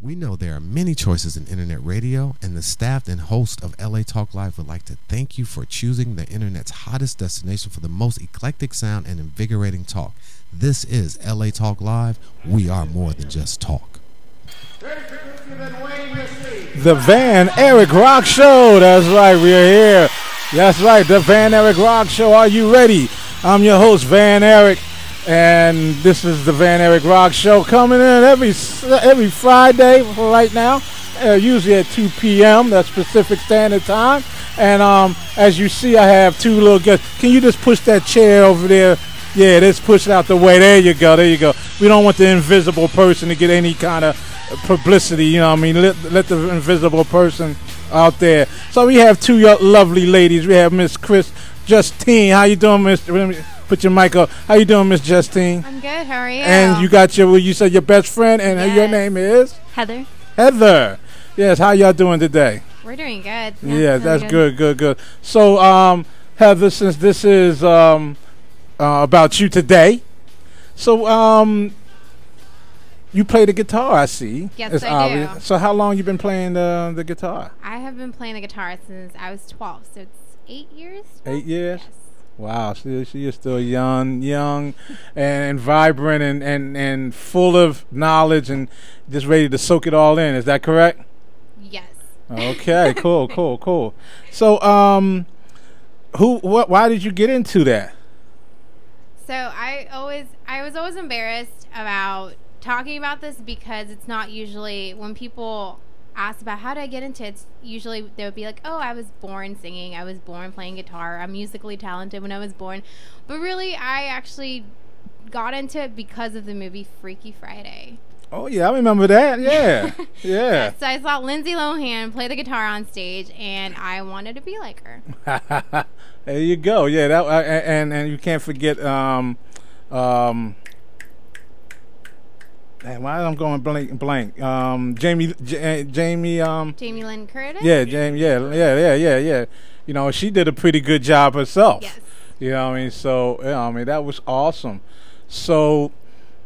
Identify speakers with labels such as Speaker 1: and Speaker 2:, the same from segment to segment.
Speaker 1: We know there are many choices in internet radio, and the staff and host of LA Talk Live would like to thank you for choosing the internet's hottest destination for the most eclectic sound and invigorating talk. This is LA Talk Live. We are more than just talk.
Speaker 2: The Van Eric Rock Show. That's right, we are here. That's right, the Van Eric Rock Show. Are you ready? I'm your host, Van Eric, and this is the Van Eric Rock Show, coming in every Friday for right now, usually at 2 p.m. That's Pacific Standard Time. And as you see, I have two little guests. Can you just push that chair over there? Yeah, just push it out the way. There you go. There you go. We don't want the invisible person to get any kind of publicity. You know what I mean? Let the invisible person out there. So we have two lovely ladies. We have Miss Chris Justine. How you doing, Miss? Let me put your mic up. How you doing, Miss Justine?
Speaker 3: I'm good. How are you?
Speaker 2: And you got you said your best friend, and
Speaker 3: yes.
Speaker 2: Your name is?
Speaker 3: Heather.
Speaker 2: Heather. Yes, how y'all doing today?
Speaker 3: We're doing good.
Speaker 2: Yeah, that's good. So, Heather, since this is about you today, so you play the guitar, I see.
Speaker 3: Yes,
Speaker 2: it's
Speaker 3: I
Speaker 2: obvious.
Speaker 3: do.
Speaker 2: So how long you been playing the guitar?
Speaker 3: I have been playing the guitar since I was 12, so it's 8 years.
Speaker 2: 8 years?
Speaker 3: Yes.
Speaker 2: Wow, she is still young and vibrant and full of knowledge and just ready to soak it all in. Is that correct?
Speaker 3: Yes.
Speaker 2: Okay, cool. So, why did you get into that?
Speaker 3: So I was always embarrassed about talking about this because it's not usually when people ask about how did I get into it, it's usually they would be like, oh, I was born singing, I was born playing guitar, I'm musically talented when I was born. But really, I actually got into it because of the movie Freaky Friday.
Speaker 2: Oh yeah, I remember that. Yeah. Yeah.
Speaker 3: So I saw Lindsay Lohan play the guitar on stage, and I wanted to be like her.
Speaker 2: There you go. Yeah, that and you can't forget why am I going blank? Jamie
Speaker 3: Lynn Curtis?
Speaker 2: Yeah, yeah. You know, she did a pretty good job herself.
Speaker 3: Yes.
Speaker 2: You know what I mean? So, that was awesome. So,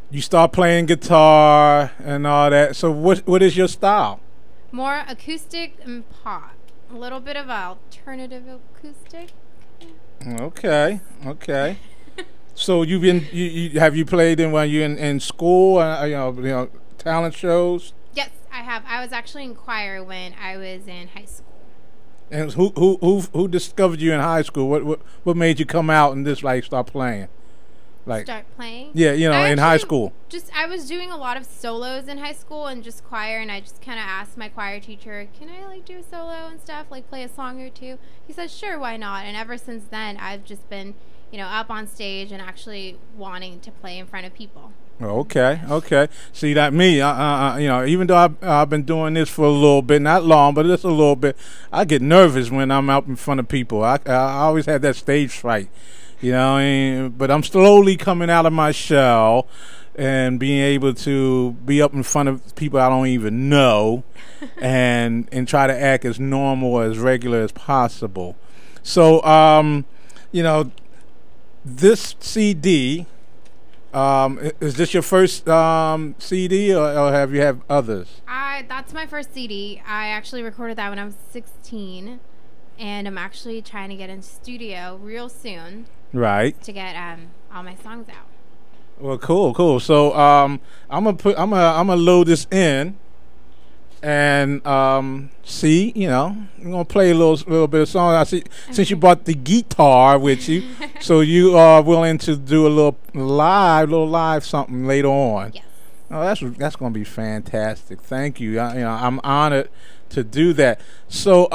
Speaker 2: you start playing guitar and all that. So, what is your style?
Speaker 3: More acoustic and pop. A little bit of alternative acoustic.
Speaker 2: Okay. So have you played when you're in school? Talent shows.
Speaker 3: Yes, I have. I was actually in choir when I was in high school.
Speaker 2: And who discovered you in high school? What made you come out and just start playing?
Speaker 3: Start playing?
Speaker 2: Yeah, in high school.
Speaker 3: I was doing a lot of solos in high school and just choir, and I just kind of asked my choir teacher, can I do a solo and stuff, play a song or two? He said, sure, why not? And ever since then, I've just been, up on stage and actually wanting to play in front of people.
Speaker 2: Okay. See, that me, even though I've been doing this for a little bit, not long, but just a little bit, I get nervous when I'm out in front of people. I always had that stage fright. But I'm slowly coming out of my shell and being able to be up in front of people I don't even know and try to act as normal, as regular as possible. So, this CD, is this your first CD or have you had others?
Speaker 3: That's my first CD. I actually recorded that when I was 16, and I'm actually trying to get into studio real soon.
Speaker 2: Right.
Speaker 3: To get all my songs out.
Speaker 2: Well, cool. So I'm gonna load this in, and see, I'm gonna play a little bit of song. I see since you brought the guitar with you, so you are willing to do a little live something later on.
Speaker 3: Yes.
Speaker 2: Oh, that's gonna be fantastic. Thank you. I'm honored to do that. So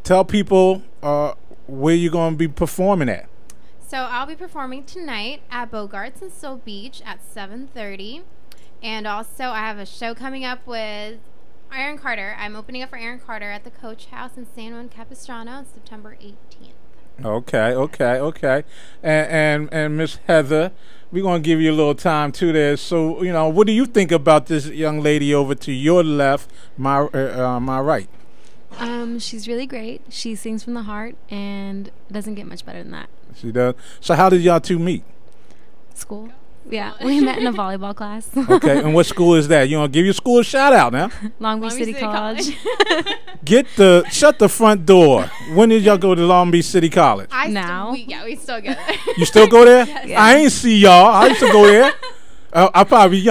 Speaker 2: tell people where you're going to be performing at.
Speaker 3: So I'll be performing tonight at Bogarts in Soul Beach at 7:30. And also I have a show coming up with Aaron Carter. I'm opening up for Aaron Carter at the Coach House in San Juan Capistrano on September 18th.
Speaker 2: Okay. And Miss Heather, we're going to give you a little time to this. So, what do you think about this young lady over to your left, my right?
Speaker 4: She's really great. She sings from the heart and doesn't get much better than that.
Speaker 2: She does. So how did y'all two meet?
Speaker 4: School. Yeah, we met in a volleyball class.
Speaker 2: Okay, and what school is that? You want to give your school a shout out now?
Speaker 4: Long Beach City College.
Speaker 2: Shut the front door. When did y'all go to Long Beach City College?
Speaker 4: Now?
Speaker 3: We still go there.
Speaker 2: You still go there?
Speaker 3: Yes.
Speaker 2: I ain't see y'all. I used to go there. I probably,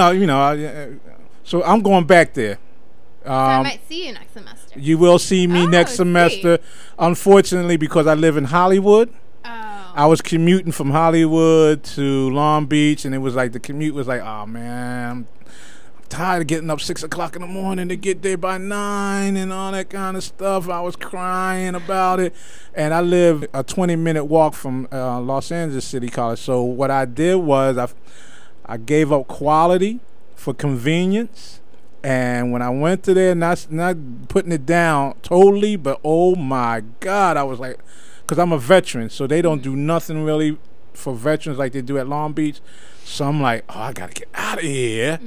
Speaker 2: so I'm going back there.
Speaker 3: So I might see you next semester.
Speaker 2: You will see me next semester. Unfortunately, because I live in Hollywood, I was commuting from Hollywood to Long Beach, and it was like the commute was like, oh man, I'm tired of getting up 6 o'clock in the morning to get there by 9 and all that kind of stuff. I was crying about it, and I live a 20-minute walk from Los Angeles City College. So what I did was I gave up quality for convenience. And when I went to there, not putting it down totally, but oh my God, I was like, because I'm a veteran, so they don't do nothing really for veterans like they do at Long Beach. So I'm like, oh, I got to get out of here.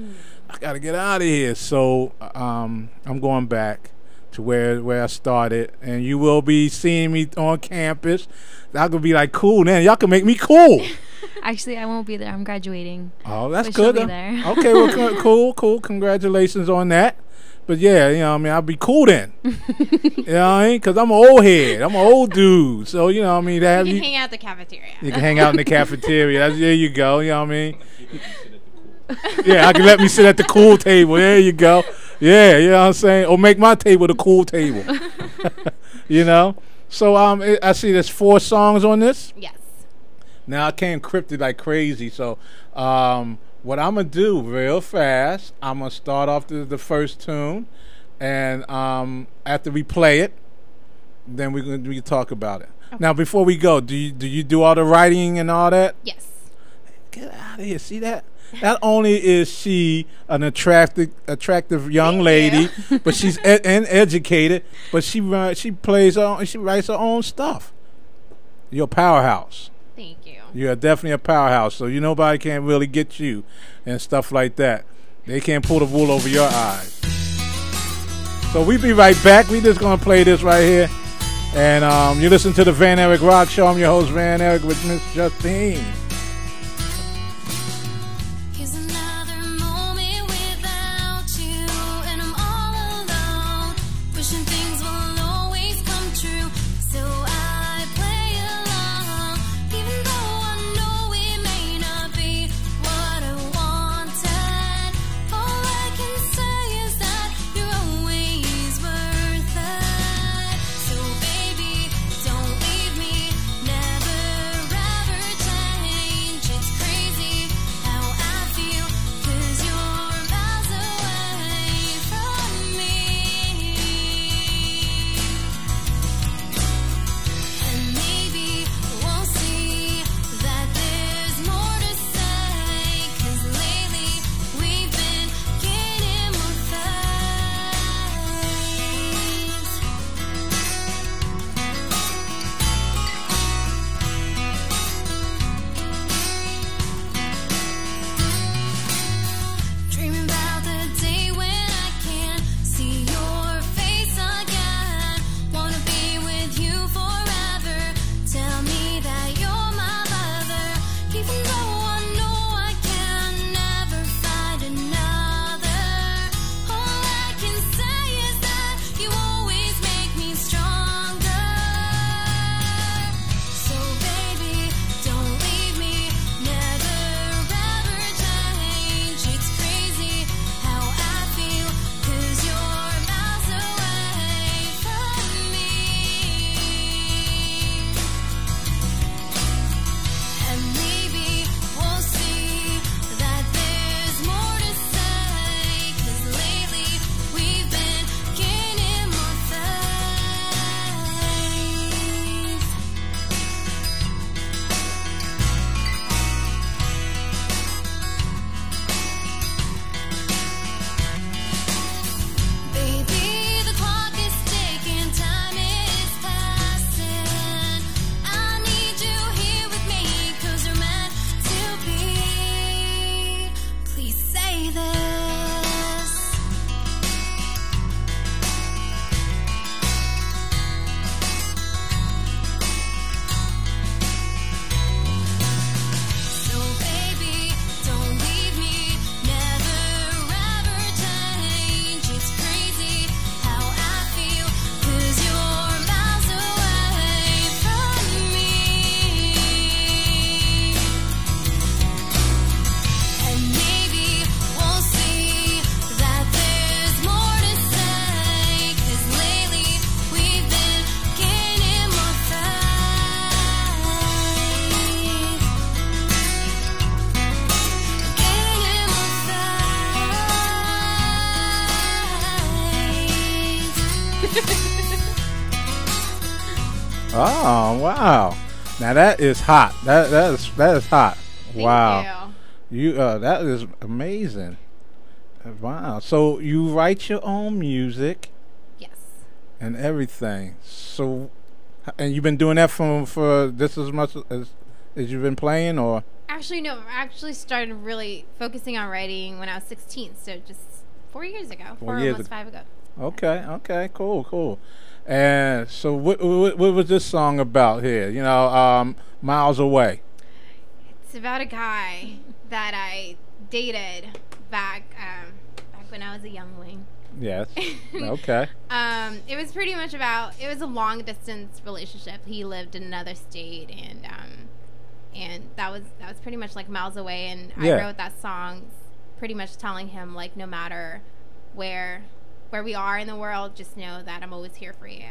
Speaker 2: I got to get out of here. So I'm going back to where I started, and you will be seeing me on campus. That could be like cool, man. Y'all can make me cool.
Speaker 4: Actually, I won't be there. I'm graduating.
Speaker 2: Oh, that's
Speaker 4: But
Speaker 2: good.
Speaker 4: she'll be there.
Speaker 2: Okay, well, cool. Congratulations on that. But yeah, I'll be cool then. You know what I mean? Because I'm an old head. I'm an old dude. So,
Speaker 3: You can hang out at the cafeteria.
Speaker 2: You can hang out in the cafeteria. There you go. You know what I mean? Yeah, I can let me sit at the cool table. There you go. Yeah, you know what I'm saying? Or make my table the cool table. So I see there's 4 songs on this.
Speaker 3: Yes.
Speaker 2: Now I can't encrypt it like crazy, so what I'm gonna do real fast, I'm gonna start off the first tune, and after we play it, then we can talk about it. Okay. Now before we go, do you do all the writing and all that?
Speaker 3: Yes.
Speaker 2: Get out of here! See that? Not only is she an attractive young lady, but she's and educated, but she writes her own stuff. You're a powerhouse.
Speaker 3: Thank you.
Speaker 2: You're definitely a powerhouse, so nobody can really get you and stuff like that. They can't pull the wool over your eyes. So we be right back. We just gonna play this right here, and you listen to the Van Eric Rock Show. I'm your host Van Eric with Miss Justine.
Speaker 5: Never ever change.
Speaker 2: Oh, wow. Now that is hot. That is hot.
Speaker 3: Thank
Speaker 2: Wow.
Speaker 3: you.
Speaker 2: That is amazing. Wow. So you write your own music
Speaker 3: Yes.
Speaker 2: and everything. So, and you've been doing that for just as much as you've been playing, or?
Speaker 3: Actually, no. I actually started really focusing on writing when I was 16, so just 4 years ago.
Speaker 2: 4 years
Speaker 3: almost
Speaker 2: ago.
Speaker 3: 5 ago.
Speaker 2: Okay, cool. And so, what was this song about here? Miles Away.
Speaker 3: It's about a guy that I dated back when I was a youngling.
Speaker 2: Yes. Okay.
Speaker 3: It was pretty much it was a long distance relationship. He lived in another state, and that was pretty much like Miles Away. And
Speaker 2: Yeah.
Speaker 3: I wrote that song pretty much telling him, like, no matter where we are in the world, just know that I'm always here for you.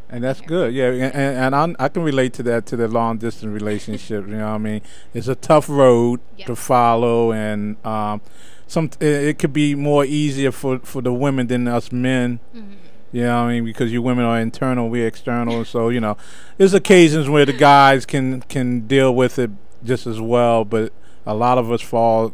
Speaker 2: And that's good, yeah. And I can relate to that, to the long distance relationship. You know what I mean? It's a tough road
Speaker 3: Yes.
Speaker 2: to follow, and it could be more easier for the women than us men.
Speaker 3: Mm-hmm.
Speaker 2: You know what I mean? Because you women are internal, we're external. So there's occasions where the guys can deal with it just as well, but a lot of us fall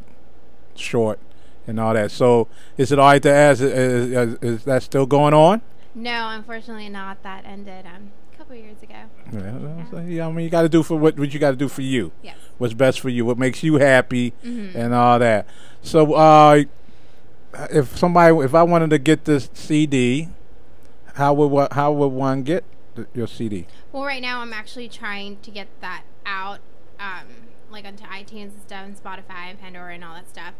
Speaker 2: short and all that. So is it all right to ask? Is that still going on?
Speaker 3: No, unfortunately not. That ended a couple years ago.
Speaker 2: Yeah, I mean, you got to do for what you got to do for you.
Speaker 3: Yes.
Speaker 2: What's best for you, what makes you happy,
Speaker 3: Mm-hmm.
Speaker 2: and all that. So, if I wanted to get this CD, how would one get your CD?
Speaker 3: Well, right now I'm actually trying to get that out, like onto iTunes and stuff, and Spotify and Pandora and all that stuff.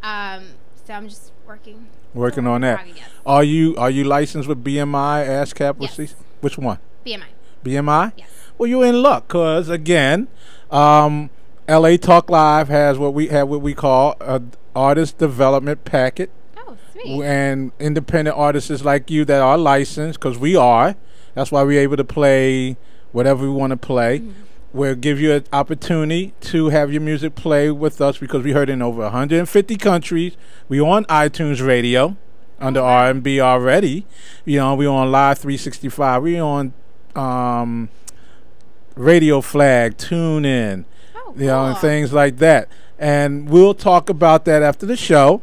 Speaker 3: So I'm just working
Speaker 2: On that.
Speaker 3: progress, yes.
Speaker 2: Are you licensed with BMI, ASCAP, or
Speaker 3: Yes.
Speaker 2: C? Which one?
Speaker 3: BMI.
Speaker 2: BMI?
Speaker 3: Yes.
Speaker 2: Well, you're in luck, cause again, LA Talk Live has what we call a artist development packet,
Speaker 3: Oh, sweet.
Speaker 2: and independent artists like you that are licensed, because we are. That's why we're able to play whatever we want to play.
Speaker 3: Mm-hmm.
Speaker 2: We'll give you an opportunity to have your music play with us, because we heard in over 150 countries. We on iTunes Radio under R&B already. We on Live 365. We on Radio Flag, TuneIn,
Speaker 3: Oh,
Speaker 2: and
Speaker 3: cool.
Speaker 2: things like that. And we'll talk about that after the show.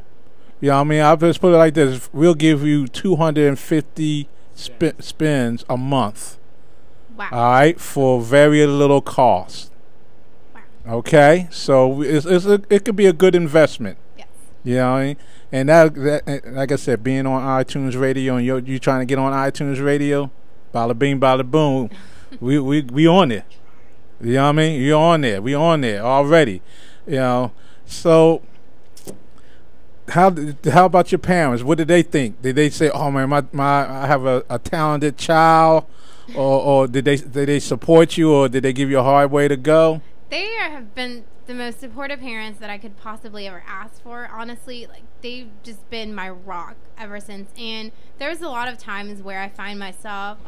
Speaker 2: You know what I mean? I'll just put it like this. We'll give you 250 spins a month.
Speaker 3: Wow.
Speaker 2: All right, for very little cost.
Speaker 3: Wow.
Speaker 2: Okay, so it could be a good investment.
Speaker 3: Yes.
Speaker 2: You know what I mean? And that like I said, being on iTunes Radio, and you trying to get on iTunes Radio, bada bing, bada boom, we on there. You know what I mean? You're on there. We on there already. So how about your parents? What did they think? Did they say, "Oh man, I have a talented child," or did they support you, or did they give you a hard way to go?
Speaker 3: They have been the most supportive parents that I could possibly ever ask for. Honestly, like, they've just been my rock ever since. And there's a lot of times where I find myself,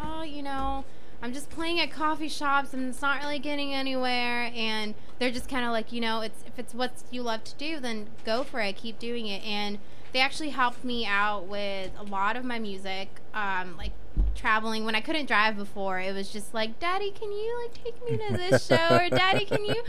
Speaker 3: I'm just playing at coffee shops and it's not really getting anywhere. And they're just kind of like, if it's what you love to do, then go for it. Keep doing it. And they actually helped me out with a lot of my music, like traveling. When I couldn't drive before, it was just like, Daddy, can you like take me to this show? Or Daddy, can you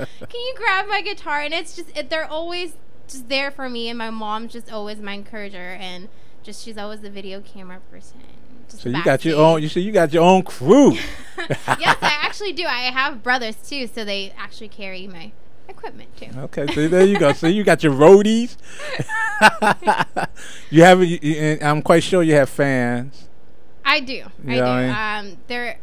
Speaker 3: grab my guitar? And it's just they're always just there for me. And my mom's just always my encourager, and just she's always the video camera person.
Speaker 2: So you got your own. You said you got your own crew.
Speaker 3: Yes, I actually do. I have brothers too, so they actually carry my equipment too.
Speaker 2: Okay, so there you go. So you got your roadies. You have, and I'm quite sure you have fans.
Speaker 3: I do.
Speaker 2: Yeah,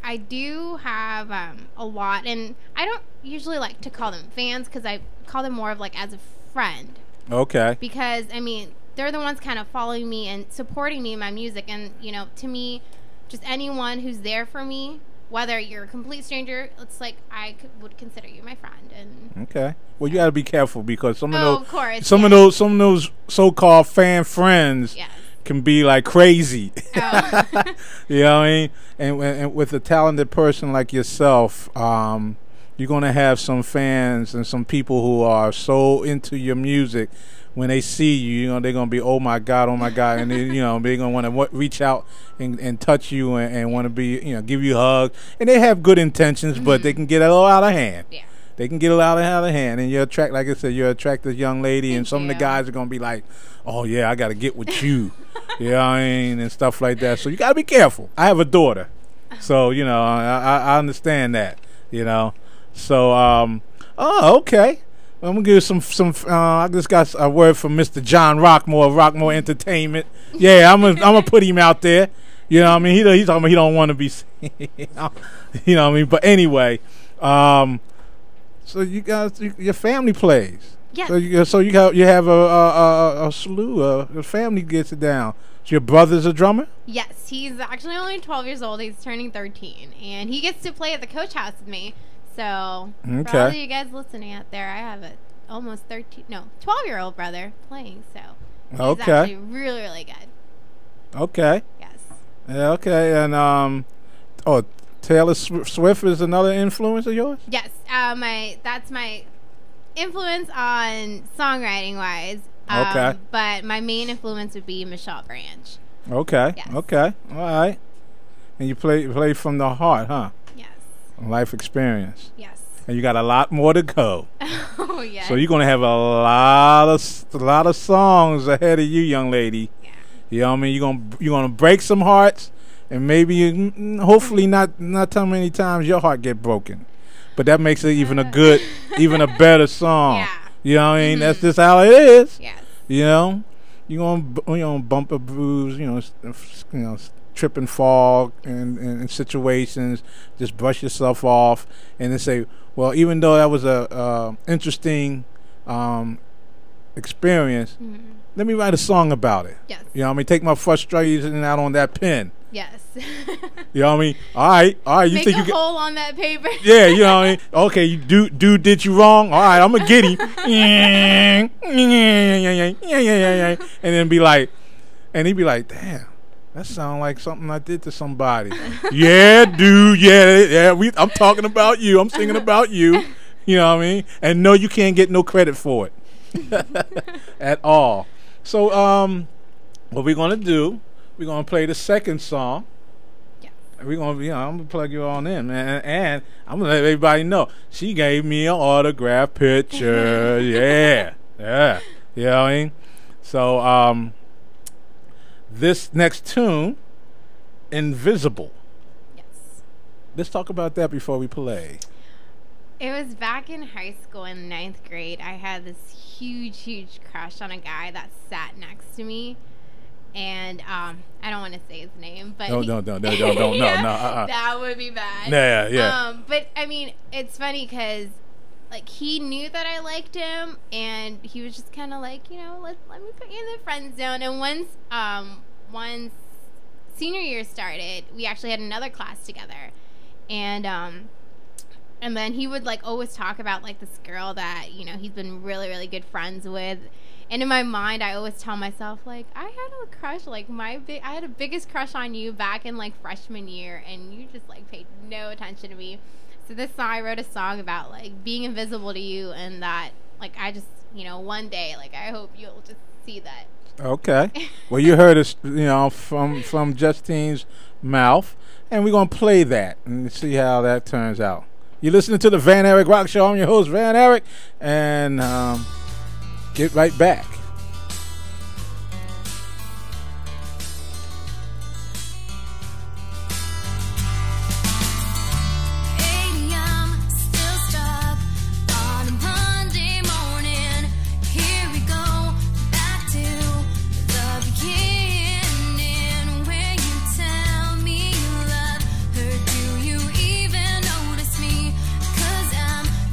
Speaker 3: I do have a lot, and I don't usually like to call them fans because I call them more of like as a friend.
Speaker 2: Okay.
Speaker 3: Because I mean, they're the ones kind of following me and supporting me in my music, and to me, just anyone who's there for me, whether you're a complete stranger, it's like would consider you my friend. And
Speaker 2: okay. Well, you got to be careful, because some of
Speaker 3: of
Speaker 2: those so-called fan friends
Speaker 3: yes.
Speaker 2: can be like crazy.
Speaker 3: Oh.
Speaker 2: You know what I mean? And with a talented person like yourself, you're going to have some fans and some people who are so into your music. When they see you, you know, they're going to be, oh my God, and they, you know, they're going to want to reach out and touch you and want to be, you know, give you a hug. And they have good intentions, but they can get a little out of hand.
Speaker 3: Yeah.
Speaker 2: They can get a little out of hand, and you're like I said, you're an attractive young lady, and some of the
Speaker 3: you.
Speaker 2: guys are going to be like, oh yeah, I got to get with you. You know what I mean? And stuff like that. So you got to be careful. I have a daughter. So, you know, I understand that, you know. So, oh, okay. I'm gonna give some. I just got a word from Mr. John Rockmore of Rockmore Entertainment. Yeah, I'm gonna put him out there. You know what I mean? He's talking about he don't want to be. You know what I mean? But anyway, so you guys, your family plays.
Speaker 3: Yes.
Speaker 2: So you have a slew. Your family gets it down. So your brother's a drummer?
Speaker 3: Yes, he's actually only 12 years old. He's turning 13, and he gets to play at the coach house with me. So, for all of you guys listening out there, I have a almost 12-year-old brother playing. So, he's actually really, really good.
Speaker 2: Okay.
Speaker 3: Yes.
Speaker 2: Yeah, okay. And Taylor Swift is another influence of yours?
Speaker 3: Yes. That's my influence on songwriting wise.
Speaker 2: Okay.
Speaker 3: But my main influence would be Michelle Branch.
Speaker 2: Okay.
Speaker 3: Yes.
Speaker 2: Okay. All right. And you play from the heart, huh?
Speaker 3: Yes.
Speaker 2: Life experience.
Speaker 3: Yes.
Speaker 2: And you got a lot more to go.
Speaker 3: Oh yes.
Speaker 2: So you're gonna have a lot of songs ahead of you, young lady.
Speaker 3: Yeah.
Speaker 2: You know what I mean? You're gonna break some hearts, and maybe hopefully not too many times your heart get broken, but that makes it even a better song.
Speaker 3: Yeah.
Speaker 2: You know what I mean? That's just how it is.
Speaker 3: Yes.
Speaker 2: You know, you're gonna bump a bruise. You know, trip and fall in situations. Just brush yourself off, and then say, well, even though that was a interesting experience, let me write a song about it.
Speaker 3: Yes.
Speaker 2: You know what I mean? Take my frustration out on that pen.
Speaker 3: Yes.
Speaker 2: You know what I mean? All right. You
Speaker 3: Make
Speaker 2: think
Speaker 3: a
Speaker 2: you
Speaker 3: hole on that paper.
Speaker 2: Yeah, you know what I mean? Okay, you dude did you wrong. All right, I'm gonna get him. And then be like, and he'd be like, damn, that sounds like something I did to somebody. Yeah, dude. Yeah. I'm talking about you. I'm singing about you. You know what I mean? And no, you can't get no credit for it at all. So, what we're gonna do? We're gonna play the second song. We're gonna I'm gonna plug you on in, man, and I'm gonna let everybody know she gave me an autograph picture. yeah. You know what I mean? So this next tune, Invisible.
Speaker 3: Yes.
Speaker 2: Let's talk about that before we play.
Speaker 3: It was back in high school in 9th grade. I had this huge crush on a guy that sat next to me. And I don't want to say his name, but
Speaker 2: No.
Speaker 3: That would be bad.
Speaker 2: Yeah.
Speaker 3: But I mean, it's funny because like he knew that I liked him, and he was just kind of like, you know, let me put you in the friend zone. And once senior year started, we actually had another class together, and then he would like always talk about like this girl that, you know, he's been really good friends with. And in my mind, I always tell myself, like, I had a crush, like, I had a biggest crush on you back in, like, freshman year, and you just, like, paid no attention to me. So this song, I wrote a song about, like, being invisible to you, and that, like, I just, you know, one day, like, I hope you'll just see that.
Speaker 2: Okay. Well, you heard it, you know, from Justine's mouth, and we're going to play that and see how that turns out. You're listening to the Van Eric Rock Show. I'm your host, Van Eric, and get right back.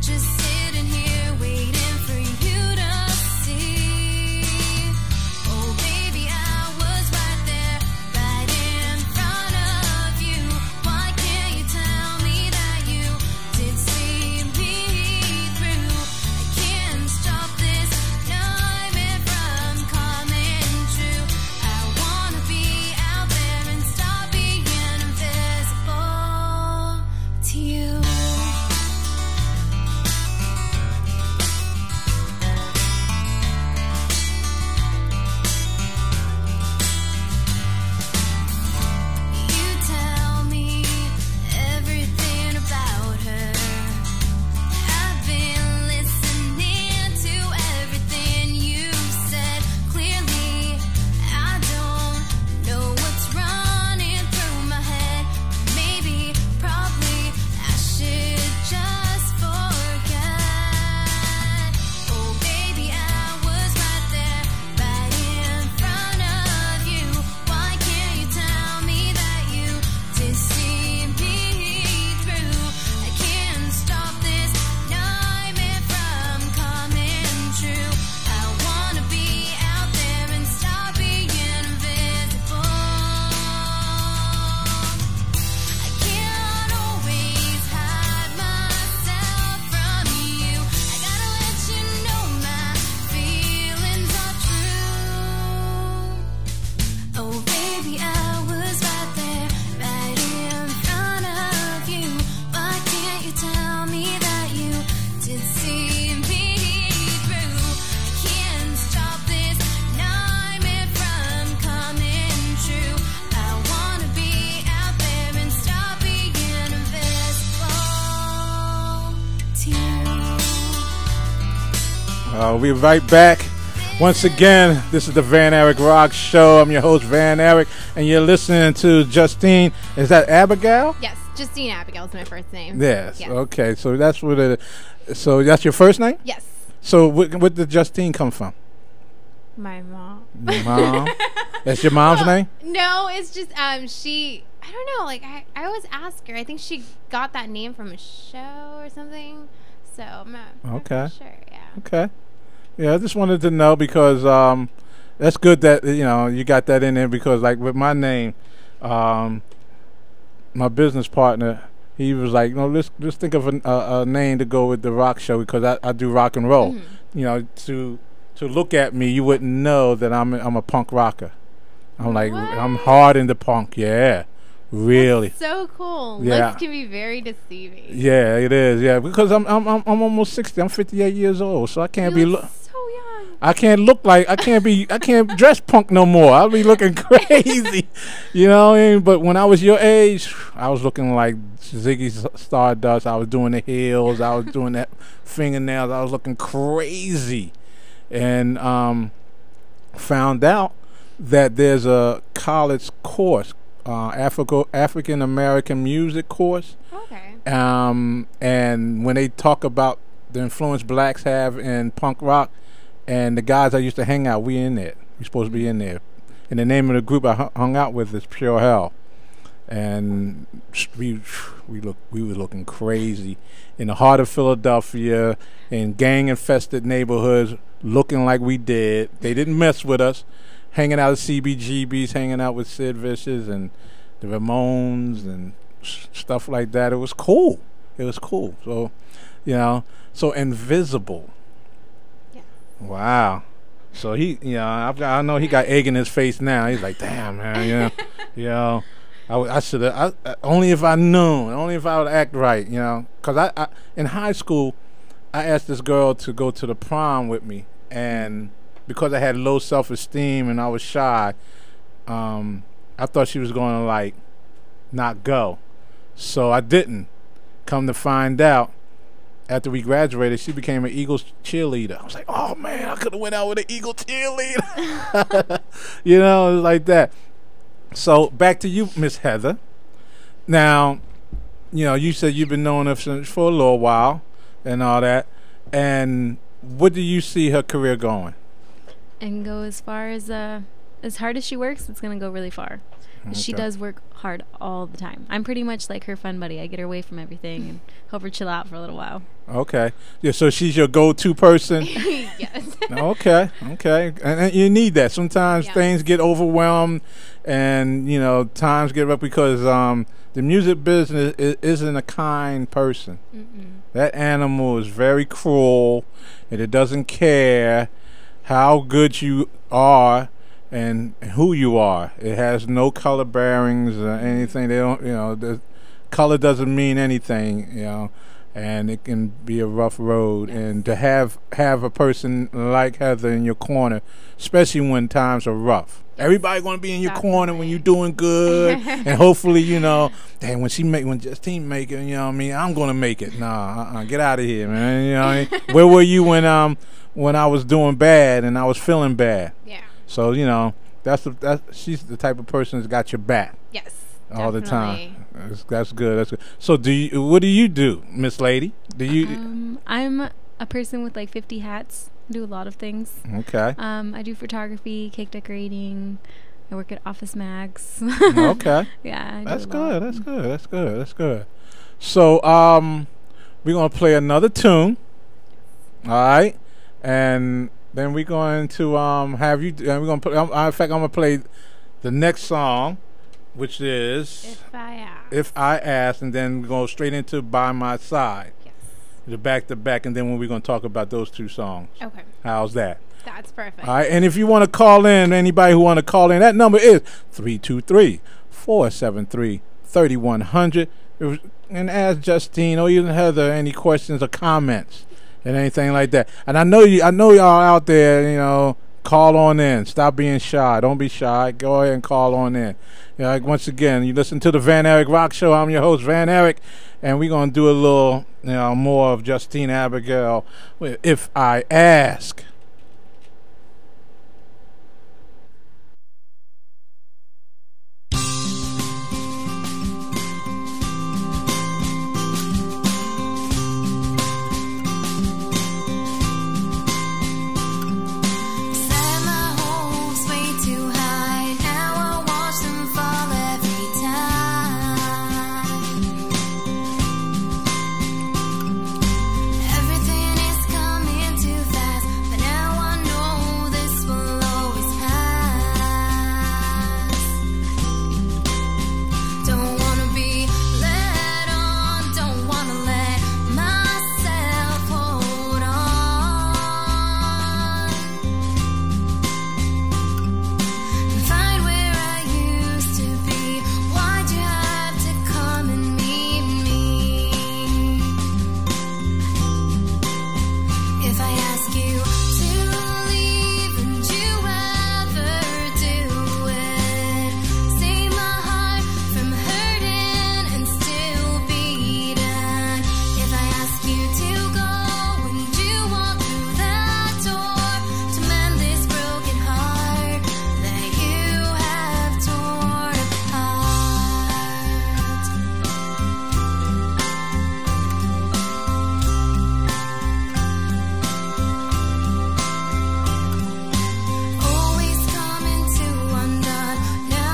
Speaker 5: Just sitting here waiting for you to see.
Speaker 2: We're right back. Once again, this is the Van Eric Rock Show. I'm your host, Van Eric, and you're listening to Justine. Is that Abigail?
Speaker 3: Yes, Justine Abigail is my first name.
Speaker 2: Yes. Okay, so that's what it. So that's your first name?
Speaker 3: Yes.
Speaker 2: So where did Justine come from?
Speaker 3: My mom.
Speaker 2: Your mom? That's your mom's name?
Speaker 3: No, it's just she. I don't know. Like I always ask her. I think she got that name from a show or something. So I'm not
Speaker 2: Okay.
Speaker 3: sure. Yeah.
Speaker 2: Okay. Yeah, I just wanted to know because that's good that you got that in there because like with my name, my business partner, he was like, no, let's think of a name to go with the rock show because I do rock and roll. To look at me, you wouldn't know that I'm a punk rocker. I'm like I'm hard into punk. Yeah. Really?
Speaker 3: That's so cool.
Speaker 2: Yeah.
Speaker 3: Looks can be very deceiving.
Speaker 2: Yeah, it is. Yeah, because I'm almost 60. I'm 58 years old, so I can't
Speaker 3: You
Speaker 2: be
Speaker 3: look so young.
Speaker 2: I can't look like I can't dress punk no more. I'll be looking crazy. You know what I mean? But when I was your age, I was looking like Ziggy Stardust. I was doing the heels. I was doing that fingernails. I was looking crazy. And found out that there's a college course, African American music course.
Speaker 3: Okay.
Speaker 2: And when they talk about the influence blacks have in punk rock, and the guys I used to hang out, we in there. We supposed to be in there. And the name of the group I hung out with is Pure Hell. And we were looking crazy in the heart of Philadelphia, in gang-infested neighborhoods, looking like we did. They didn't mess with us. Hanging out at CBGBs, hanging out with Sid Vicious and the Ramones and stuff like that. It was cool. It was cool. So, so Invisible.
Speaker 3: Yeah.
Speaker 2: Wow. So he, I know he got egg in his face now. He's like, damn, man, I should have. Only if I knew. Only if I would act right, Because I in high school, I asked this girl to go to the prom with me, and because I had low self-esteem and I was shy, I thought she was going to like not go, so I didn't. Come to find out, after we graduated, she became an Eagles cheerleader. I was like, oh man, I could have went out with an Eagle cheerleader. It was like that. So back to you, Miss Heather. Now, you said you've been knowing her for a little while and all that. And what do you see her career going?
Speaker 4: And go as hard as she works, it's going to go really far.
Speaker 2: Okay.
Speaker 4: She does work hard all the time. I'm pretty much like her fun buddy. I get her away from everything and help her chill out for a little while.
Speaker 2: Okay. Yeah, so she's your go-to person?
Speaker 3: Yes.
Speaker 2: Okay. And you need that. Sometimes things get overwhelmed and, times get rough because the music business isn't a kind person.
Speaker 3: Mm-mm.
Speaker 2: That animal is very cruel and it doesn't care how good you are and who you are. It has no color bearings or anything. They don't, the color doesn't mean anything, and it can be a rough road. And to have a person like Heather in your corner, especially when times are rough. Everybody gonna be in your corner when you're doing good, and hopefully, dang, when Justine make it, I'm gonna make it. Nah, get out of here, man. Where were you when I was doing bad and I was feeling bad?
Speaker 3: Yeah.
Speaker 2: So she's the type of person that's got your back.
Speaker 3: Yes.
Speaker 2: All
Speaker 3: definitely.
Speaker 2: the time. That's good. That's good. So what do you do, Miss Lady? Do you?
Speaker 4: I'm a person with like 50 hats. I do a lot of things.
Speaker 2: Okay.
Speaker 4: I do photography, cake decorating. I work at Office Max.
Speaker 2: Okay.
Speaker 4: Yeah.
Speaker 2: That's good. That's good. So we're gonna play another tune. All right, and then we're going to have you. We're gonna put. In fact, I'm gonna play the next song, which is If I Ask, and then go straight into By My Side.
Speaker 3: Yes.
Speaker 2: The back to back, and then we're gonna talk about those two songs.
Speaker 3: Okay.
Speaker 2: How's that?
Speaker 3: That's perfect.
Speaker 2: All right, and if you want to call in, anybody who want to call in, that number is 323-473-3100. And ask Justine or even Heather any questions or comments and anything like that. And I know y'all out there, call on in. Stop being shy. Don't be shy. Go ahead and call on in. Like, once again, you listen to the Van Eric Rock Show. I'm your host, Van Eric, and we're going to do a little, more of Justine Abigail with If I Ask.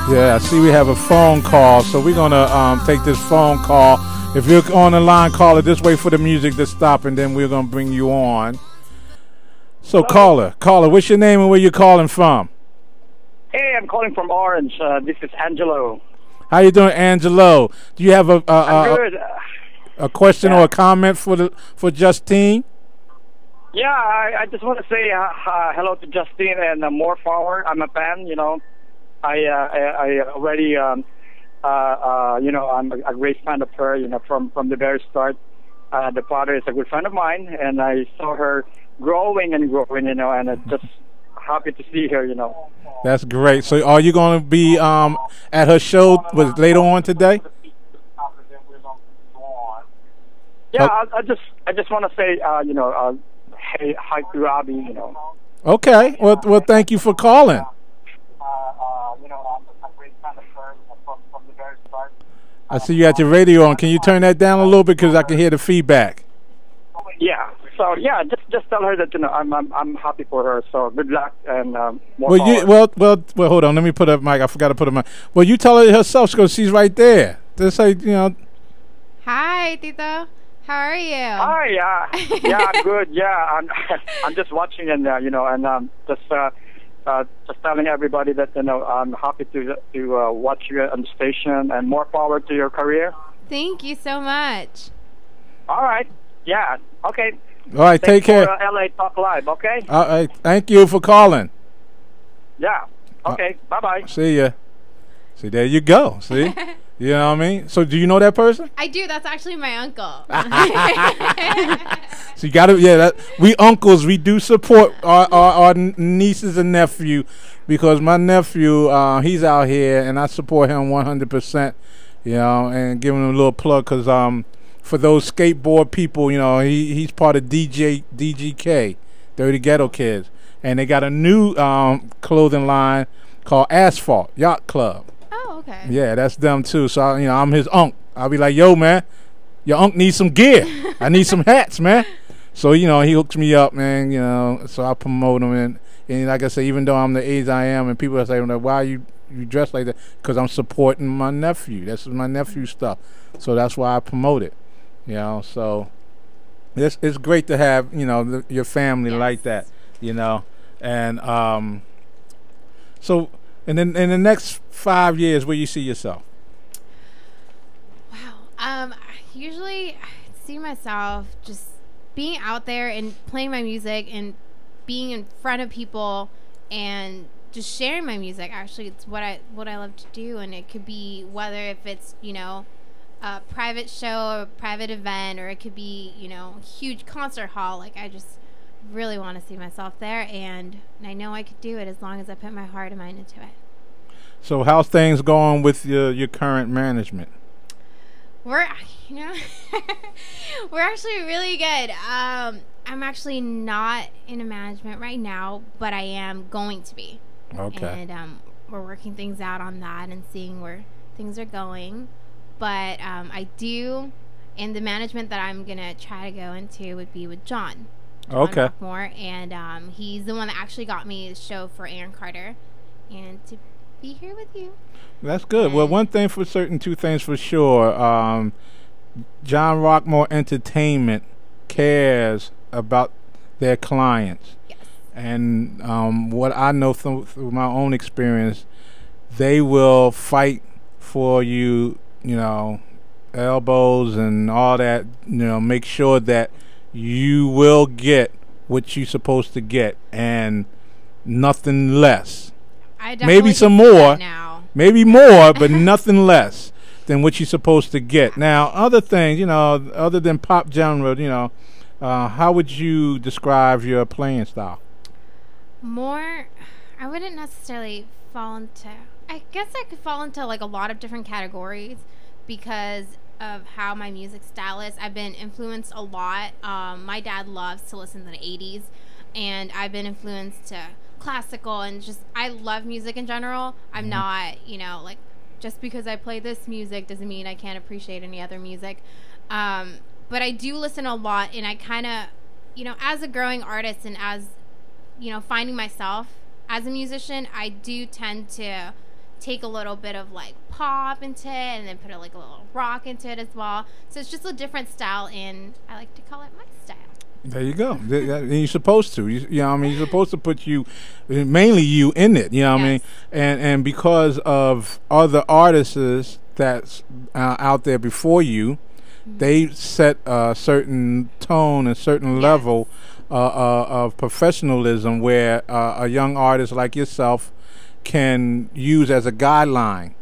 Speaker 2: Yeah, I see we have a phone call, so we're going to take this phone call. If you're on the line, caller, just wait for the music to stop, and then we're going to bring you on. So, caller, what's your name and where you calling from?
Speaker 5: Hey, I'm calling from Orange. This is Angelo.
Speaker 2: How you doing, Angelo? Do you have
Speaker 5: I'm good.
Speaker 2: a question or a comment for Justine?
Speaker 5: Yeah, I just want to say hello to Justine and more power. I'm a fan, I already, I'm a great fan of her, from the very start. The father is a good friend of mine, and I saw her growing, and I'm just happy to see her,
Speaker 2: That's great. So are you going to be at her show later on today?
Speaker 5: Yeah, I just want to say, hey, hi to Robbie,
Speaker 2: Okay. Well, thank you for calling. I see you got your radio on. Can you turn that down a little bit because I can hear the feedback?
Speaker 5: Yeah. So yeah, just tell her that I'm happy for her. So good luck and more
Speaker 2: well, hold on. Let me put up mic. I forgot to put a mic. Well, you tell her herself because she's right there. Just say
Speaker 3: Hi, Tito. How are you?
Speaker 5: Hi. Yeah, I'm good. Yeah, I'm just watching and just telling everybody that I'm happy to watch you on the station and more power to your career.
Speaker 3: Thank you so much.
Speaker 5: All right. Yeah. Okay.
Speaker 2: All right. Take care.
Speaker 5: LA Talk Live. Okay.
Speaker 2: All right. Thank you for calling.
Speaker 5: Yeah. Okay. Bye bye.
Speaker 2: See ya. See, there you go. See. You know what I mean? So, do you know that person?
Speaker 3: I do. That's actually my uncle.
Speaker 2: So you got to, we uncles, we do support our nieces and nephew, because my nephew, he's out here, and I support him 100%. And giving him a little plug because for those skateboard people, he's part of DGK, Dirty Ghetto Kids, and they got a new clothing line called Asphalt Yacht Club.
Speaker 3: Oh, okay.
Speaker 2: Yeah, that's them too. So I'm his unc. I'll be like, yo, man, your unc needs some gear. I need some hats, man. So he hooks me up, man. So I promote him, and like I say, even though I'm the age I am, and people are saying, why you dress like that? Because I'm supporting my nephew. This is my nephew's stuff. So that's why I promote it. So it's great to have your family like that. And so. And then in the next 5 years, where you see yourself?
Speaker 3: Wow. Usually I see myself just being out there and playing my music and being in front of people and just sharing my music. Actually, it's what I love to do, and it could be whether if it's a private show or a private event, or it could be a huge concert hall. Like, I just really want to see myself there, and I know I could do it as long as I put my heart and mind into it.
Speaker 2: So how's things going with your current management?
Speaker 3: We're, you know, we're actually really good. I'm actually not in a management right now, but I am going to be.
Speaker 2: Okay.
Speaker 3: And we're working things out on that and seeing where things are going. But I do, and the management that I'm going to try to go into would be with John.
Speaker 2: Okay.
Speaker 3: More, and he's the one that actually got me the show for Aaron Carter, and to be here with you.
Speaker 2: That's good. Well, one thing for certain, two things for sure. John Rockmore Entertainment cares about their clients.
Speaker 3: Yes.
Speaker 2: And what I know through my own experience, they will fight for you, you know, elbows and all that, you know, make sure that you will get what you're supposed to get and nothing less. Maybe some more, maybe more, but nothing less than what you're supposed to get. Now, other things, you know, other than pop genre, you know, how would you describe your playing style?
Speaker 3: More, I wouldn't necessarily fall into, I guess I could fall into like a lot of different categories because of how my music style is. I've been influenced a lot. My dad loves to listen to the 80s, and I've been influenced to classical, and just I love music in general. I'm not, you know, like just because I play this music doesn't mean I can't appreciate any other music. But I do listen a lot, and I kind of, you know, as a growing artist and as, you know, finding myself as a musician, I do tend to take a little bit of like pop into it and then put a little rock into it as well. So it's just a different style, and I like to call it my style.
Speaker 2: There you go. And you're supposed to. You know what I mean? You're supposed to put you, mainly you, in it. You know what I mean? And because of other artists that's out there before you, they set a certain tone, a certain level of professionalism where a young artist like yourself can use as a guideline.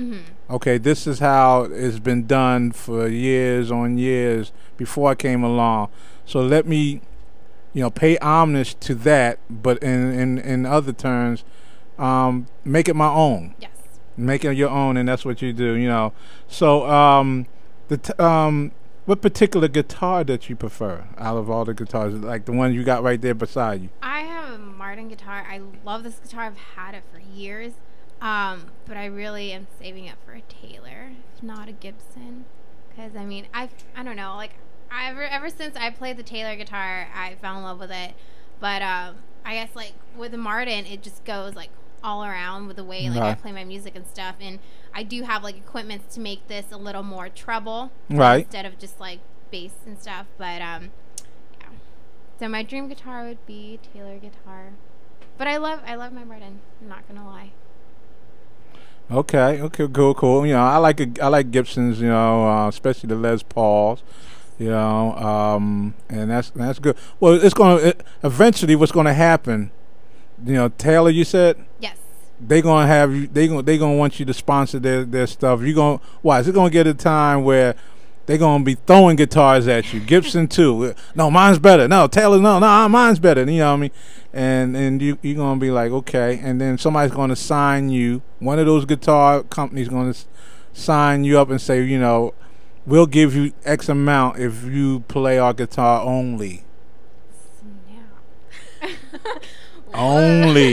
Speaker 2: Okay, this is how it's been done for years on years before I came along. So let me, you know, pay homage to that, but in other terms, make it my own.
Speaker 3: Yes.
Speaker 2: Make it your own, and that's what you do, you know. So what particular guitar that you prefer out of all the guitars, like the one you got right there beside you?
Speaker 3: I have a Martin guitar. I love this guitar. I've had it for years. But I really am saving it for a Taylor, if not a Gibson. Because, I mean, I don't know, like, ever since I played the Taylor guitar, I fell in love with it. But I guess, like, with the Martin, it just goes, like, all around with the way, like, I play my music and stuff. And I do have, like, equipment to make this a little more treble. Instead of just, like, bass and stuff. But, yeah. So my dream guitar would be Taylor guitar. But I love my Martin. I'm not going to lie.
Speaker 2: Okay, cool. You know, I like Gibsons, you know, especially the Les Pauls, you know, and that's good. Well, eventually what's gonna happen, you know, Taylor, you said?
Speaker 3: Yes.
Speaker 2: They gonna want you to sponsor their stuff. Why is it gonna get a time where they're gonna be throwing guitars at you? Gibson too. No, mine's better. No, Taylor, no, mine's better. You know what I mean? And you're gonna be like, okay, and then somebody's gonna sign you. One of those guitar companies gonna sign you up and say, you know, we'll give you X amount if you play our guitar only. Only.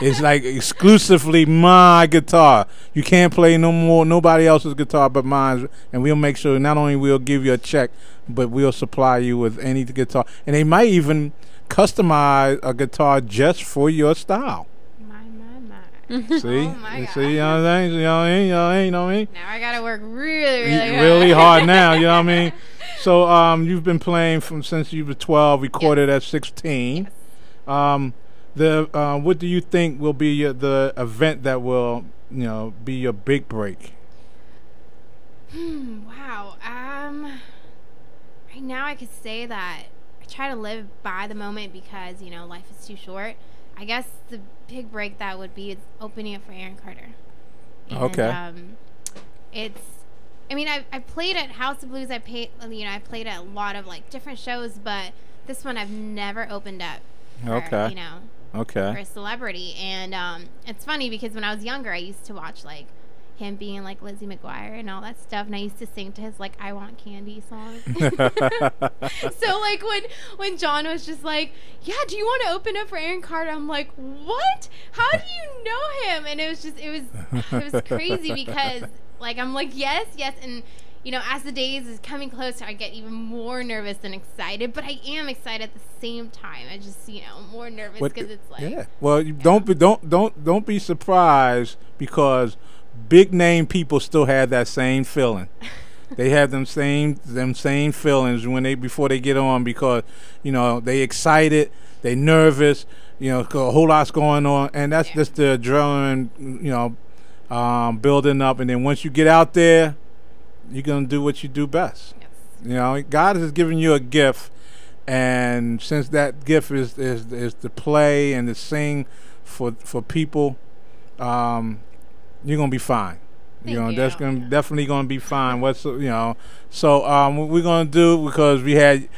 Speaker 2: It's like exclusively my guitar. You can't play nobody else's guitar but mine, and we'll make sure not only we'll give you a check, but we'll supply you with any guitar. And they might even customize a guitar just for your style.
Speaker 3: My.
Speaker 2: See?
Speaker 3: Oh my God.
Speaker 2: See, you know what I'm saying? You know what I mean?
Speaker 3: Now I gotta work really hard.
Speaker 2: Really hard now, you know what I mean? So you've been playing since you were 12, recorded at 16.
Speaker 3: Yes.
Speaker 2: What do you think will be the event that will, you know, be your big break?
Speaker 3: Wow. Right now I could say that I try to live by the moment because, you know, life is too short. I guess the big break that would be is opening it for Aaron Carter. And,
Speaker 2: okay.
Speaker 3: I played at House of Blues. I played at a lot of like different shows, but this one I've never opened up for,
Speaker 2: Okay.
Speaker 3: you know, for
Speaker 2: Okay.
Speaker 3: a celebrity. And it's funny because when I was younger, I used to watch like him being like Lizzie McGuire and all that stuff, and I used to sing to his like "I Want Candy" song. So like when John was just like, "Yeah, do you want to open up for Aaron Carter?" I'm like, "What? How do you know him?" And it was crazy because like I'm like, yes, and you know, as the days is coming closer, I get even more nervous and excited. But I am excited at the same time. I just, you know, more nervous because it's like,
Speaker 2: yeah. Well, you don't be surprised because big name people still have that same feeling. They have them same feelings when before they get on because you know they excited, they nervous, you know, a whole lot's going on, and that's just the adrenaline, you know, building up, and then once you get out there, you're gonna do what you do best.
Speaker 3: yes.
Speaker 2: You know, God has given you a gift, and since that gift is to play and to sing for people, you're gonna be fine.
Speaker 3: Thank
Speaker 2: know,
Speaker 3: you.
Speaker 2: that's definitely gonna be fine. So what we're gonna do, because we had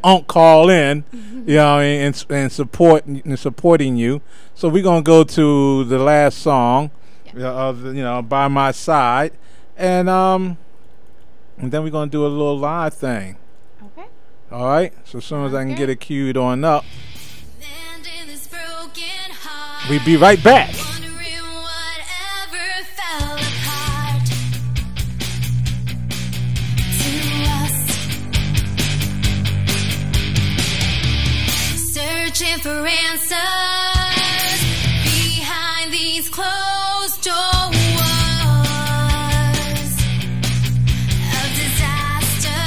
Speaker 2: Unc call in, you know, and supporting you. So we're gonna go to the last song, of you know, By My Side, and then we're gonna do a little live thing.
Speaker 3: Okay.
Speaker 2: All right. So as soon as I can
Speaker 3: Okay.
Speaker 2: get it queued on up, we'll be right back.
Speaker 6: Searching for answers behind these closed doors of disaster,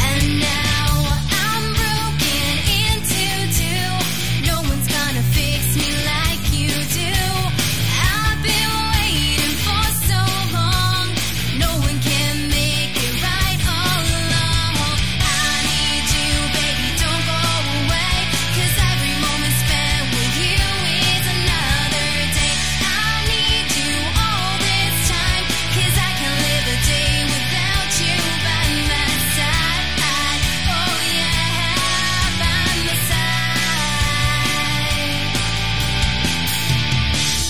Speaker 6: and now I'm broken into two. No one's gonna fix me like you do. I've been waiting for so long. No one can make it right all along. I need you, baby, don't go away, 'cause every moment spent with you is another day. I need you all this time, 'cause I can't live a day without you by my side. Oh yeah, by my side.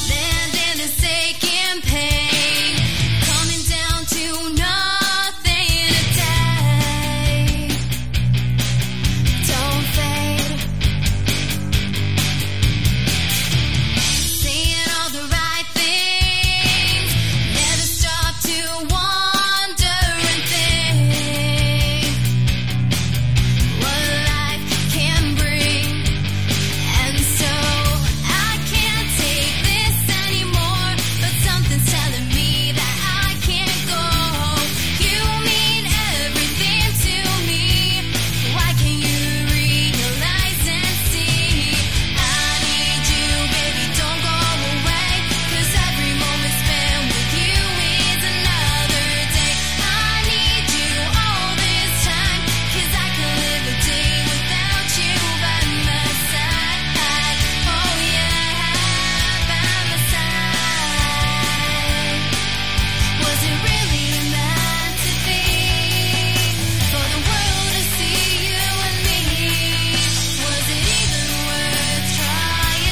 Speaker 6: Land in this aching pain, coming down to nothing a day. Don't fade, saying all the right things, never stop to wonder and think what life can bring. And so I can't take this anymore, but something's telling me that I can't go. You mean everything to me. Why can't you realize and see? I need you, baby, don't go away, 'cause every moment spent with you is another day. I need you all this time, 'cause I can't live a day without you by my side. Oh yeah, by my side. Was it really meant to be for the world to see you and me? Was it even worth trying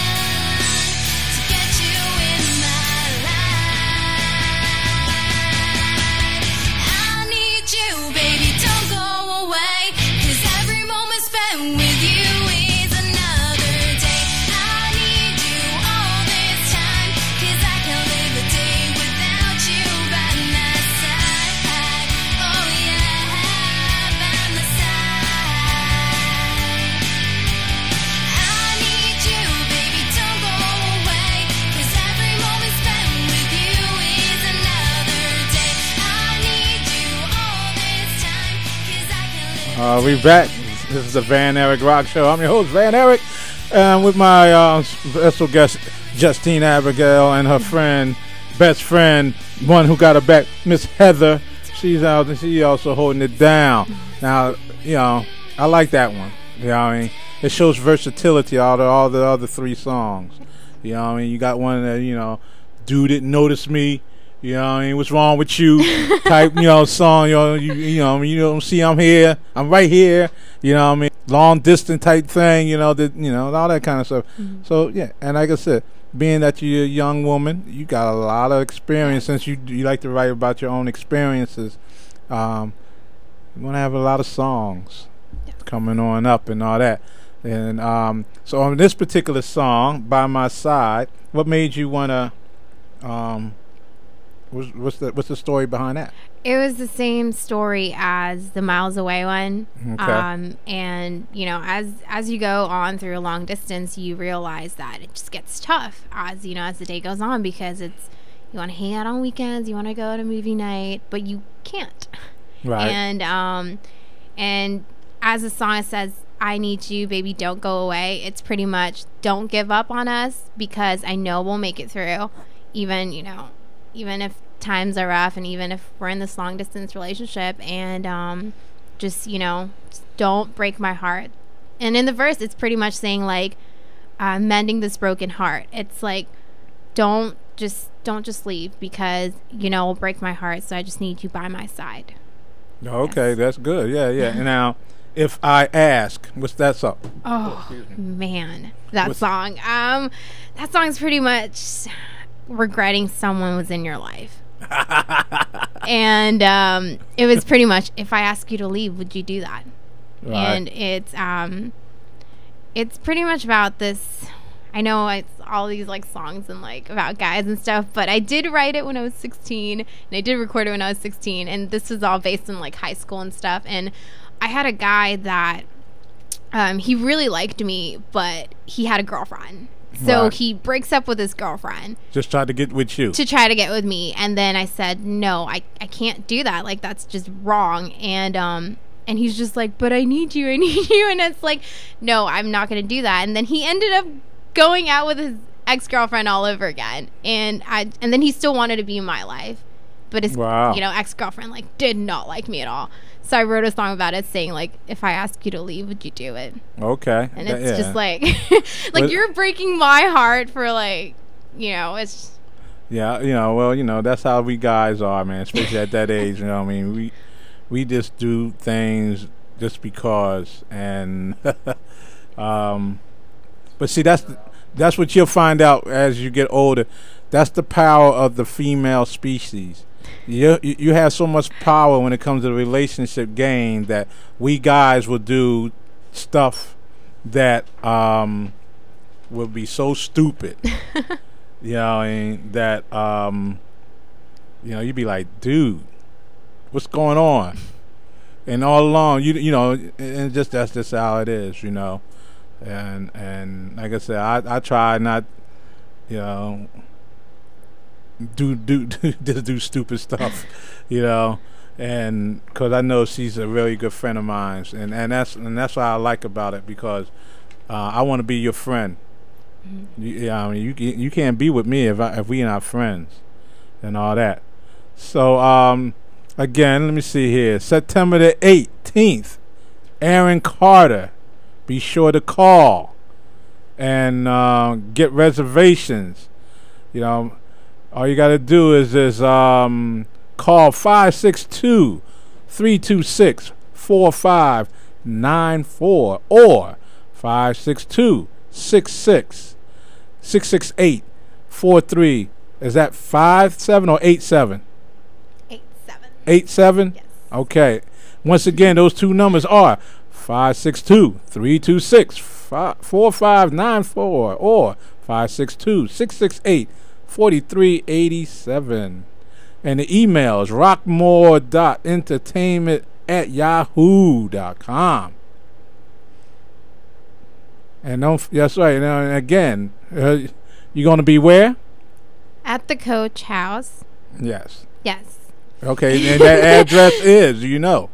Speaker 6: to get you in my life? I need you, baby, don't go away, 'cause every moment spent with you is another day. I need you all this time, 'cause I can't live a day without you by my side. Oh yeah, by my side. I need you, baby, don't go away, 'cause every moment spent with you is another day. I need you all this time, 'cause I can't live
Speaker 2: We back. This is the Van Eric Rock Show. I'm your host, Van Eric, with my special guest, Justine Abigail, and her friend, best friend, one who got her back, Miss Heather. She's out and she also holding it down. Now, you know, I like that one. You know what I mean? It shows versatility out of all the other three songs. You know what I mean? You got one that, you know, Dude Didn't Notice Me. You know what I mean? What's wrong with you? Type, you know, song. You know what I mean? You don't see I'm here. I'm right here. You know what I mean? long distance type thing, all that kind of stuff. So yeah, and like I said, being that you're a young woman, you got a lot of experience. Since you like to write about your own experiences, you're gonna have a lot of songs coming on up and all that. And so on this particular song, By My Side, what made you wanna what's the story behind that?
Speaker 3: It was the same story as the Miles Away one.
Speaker 2: Okay.
Speaker 3: And as you go on through a long distance, you realize that it just gets tough as the day goes on, because you want to hang out on weekends, you want to go to movie night, but you can't.
Speaker 2: Right.
Speaker 3: And as the song says, I need you, baby, don't go away. It's pretty much don't give up on us, because I know we'll make it through, even if times are rough, and even if we're in this long distance relationship, and just don't break my heart. And in the verse, it's pretty much saying like, mending this broken heart. It's like, don't just leave, because it'll break my heart, so I just need you by my side.
Speaker 2: Okay,
Speaker 3: Yes.
Speaker 2: That's good. Yeah. And now, If I Ask, what's that song?
Speaker 3: Oh man, that
Speaker 2: What's-
Speaker 3: song. That song's pretty much regretting someone was in your life. And it was pretty much, if I ask you to leave, would you do that?
Speaker 2: Right.
Speaker 3: And it's pretty much about this. I know it's all these like songs and like about guys and stuff, but I did write it when I was 16, and I did record it when I was 16, and this was all based in like high school and stuff. And I had a guy that he really liked me, but he had a girlfriend. So
Speaker 2: Right.
Speaker 3: he breaks up with his girlfriend
Speaker 2: Just tried to get with you.
Speaker 3: to try to get with me, and then I said, no, I can't do that, like that's just wrong. And he's just like, but I need you, and it's like, no, I'm not gonna do that. And then he ended up going out with his ex-girlfriend all over again, and then he still wanted to be in my life, but his
Speaker 2: Wow.
Speaker 3: ex-girlfriend like did not like me at all. So I wrote a song about it, saying like, if I ask you to leave, would you do it?
Speaker 2: Okay.
Speaker 3: And it's
Speaker 2: Yeah.
Speaker 3: just like
Speaker 2: But-
Speaker 3: you're breaking my heart for like, it's
Speaker 2: Yeah, well, that's how we guys are, man. Especially at that age, I mean, we just do things just because, and but see, that's what you'll find out as you get older. That's the power of the female species. You have so much power when it comes to the relationship game that we guys will do stuff that will be so stupid. That you'd be like, dude, what's going on? And all along, and that's just how it is, And like I said, I try not, do stupid stuff, and because I know she's a really good friend of mine, and that's what I like about it, because I want to be your friend. You can't be with me if we not friends and all that. So again, let me see here. September the 18th, Aaron Carter. Be sure to call and get reservations. All you got to do is call 562-326-4594 or 562-668-43. Is that 57 or 87?
Speaker 3: 8-7.
Speaker 2: 87?
Speaker 3: Yes.
Speaker 2: Okay. Once again, those two numbers are 562-326-4594 or 562-668-4387. And the email is rockmore.entertainment@yahoo.com. And that's right. Now, again, you're going to be where?
Speaker 3: At the Coach House.
Speaker 2: Yes.
Speaker 3: Yes.
Speaker 2: Okay, and that address is,
Speaker 3: No.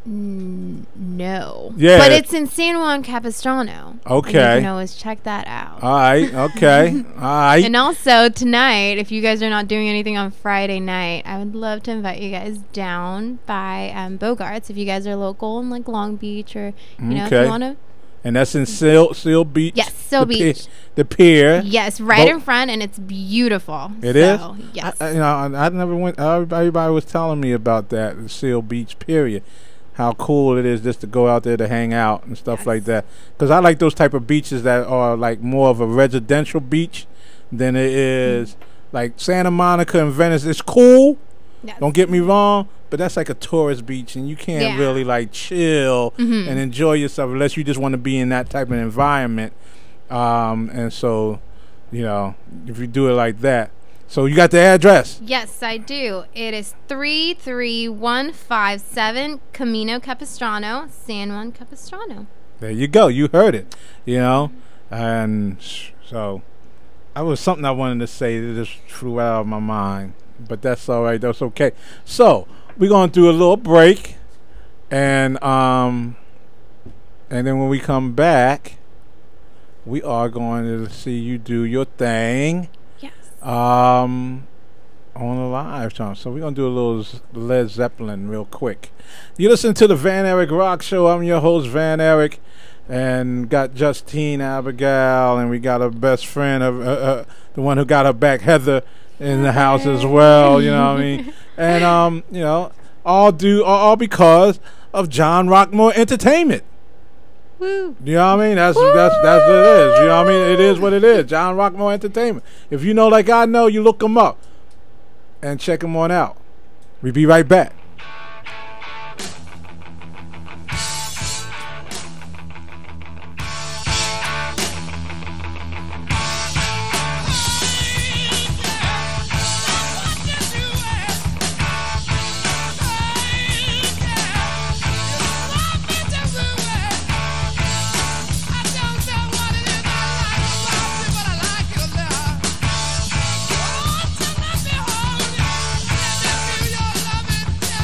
Speaker 2: Yeah.
Speaker 3: But it's in San Juan Capistrano.
Speaker 2: Okay.
Speaker 3: And you can always check that out.
Speaker 2: All right, okay. All right.
Speaker 3: And also tonight, if you guys are not doing anything on Friday night, I would love to invite you guys down by Bogarts if you guys are local in like Long Beach, or if
Speaker 2: Okay.
Speaker 3: you want to.
Speaker 2: And that's in Seal Beach.
Speaker 3: Yes, Seal
Speaker 2: the
Speaker 3: Beach.
Speaker 2: The pier.
Speaker 3: Yes, right
Speaker 2: Bo-
Speaker 3: in front, and it's beautiful.
Speaker 2: It is?
Speaker 3: Yes.
Speaker 2: I never went. Everybody was telling me about that, the Seal Beach period. how cool it is just to go out there to hang out and stuff
Speaker 3: Yes.
Speaker 2: like that. Because I like those type of beaches that are like more of a residential beach than it is like Santa Monica and Venice. It's cool.
Speaker 3: Yes.
Speaker 2: Don't get me wrong, but that's like a tourist beach, and you can't
Speaker 3: Yeah.
Speaker 2: really like chill
Speaker 3: Mhm.
Speaker 2: and enjoy yourself unless you just want to be in that type of environment. And so, you know, if you do it like that. So you got the address.
Speaker 3: Yes, I do. It is 33157 Camino Capistrano, San Juan Capistrano.
Speaker 2: There you go. You heard it. You know, and so that was something I wanted to say that just flew out of my mind. But that's all right. That's okay. So we're gonna do a little break, and then when we come back, we are going to see you do your thing
Speaker 3: Yes.
Speaker 2: on the live channel. So we're gonna do a little Led Zeppelin real quick. You listen to the Van Eric Rock Show. I'm your host, Van Eric, and got Justine Abigail, and we got our best friend of the one who got her back, Heather, in the house as well. You know what I mean? And you know, all because of John Rockmore Entertainment.
Speaker 3: Woo.
Speaker 2: You know what I mean? That's what it is. You know what I mean? It is what it is. John Rockmore Entertainment. If you know like I know, you look him up and check him on out. We'll be right back.
Speaker 6: I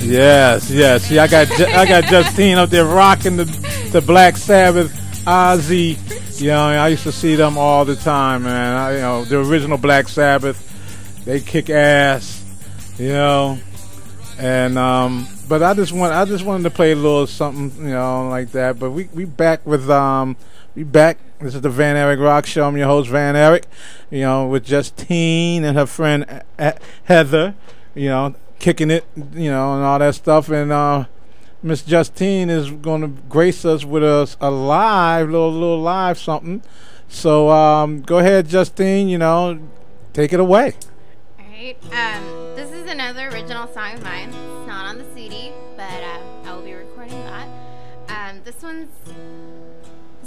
Speaker 2: Yes, yes. See, I got I got Justine up there rocking the Black Sabbath, Ozzy. You know, I used to see them all the time, man. The original Black Sabbath, they kick ass. You know, and but I just wanted to play a little something, like that. But we back with we back. This is the Van Eric Rock Show. I'm your host, Van Eric. With Justine and her friend Heather. Kicking it, and all that stuff. And Miss Justine is going to grace us with a live, little live something. So go ahead, Justine, take it away.
Speaker 3: All right. This is another original song of mine. It's not on the CD, but I will be recording that. This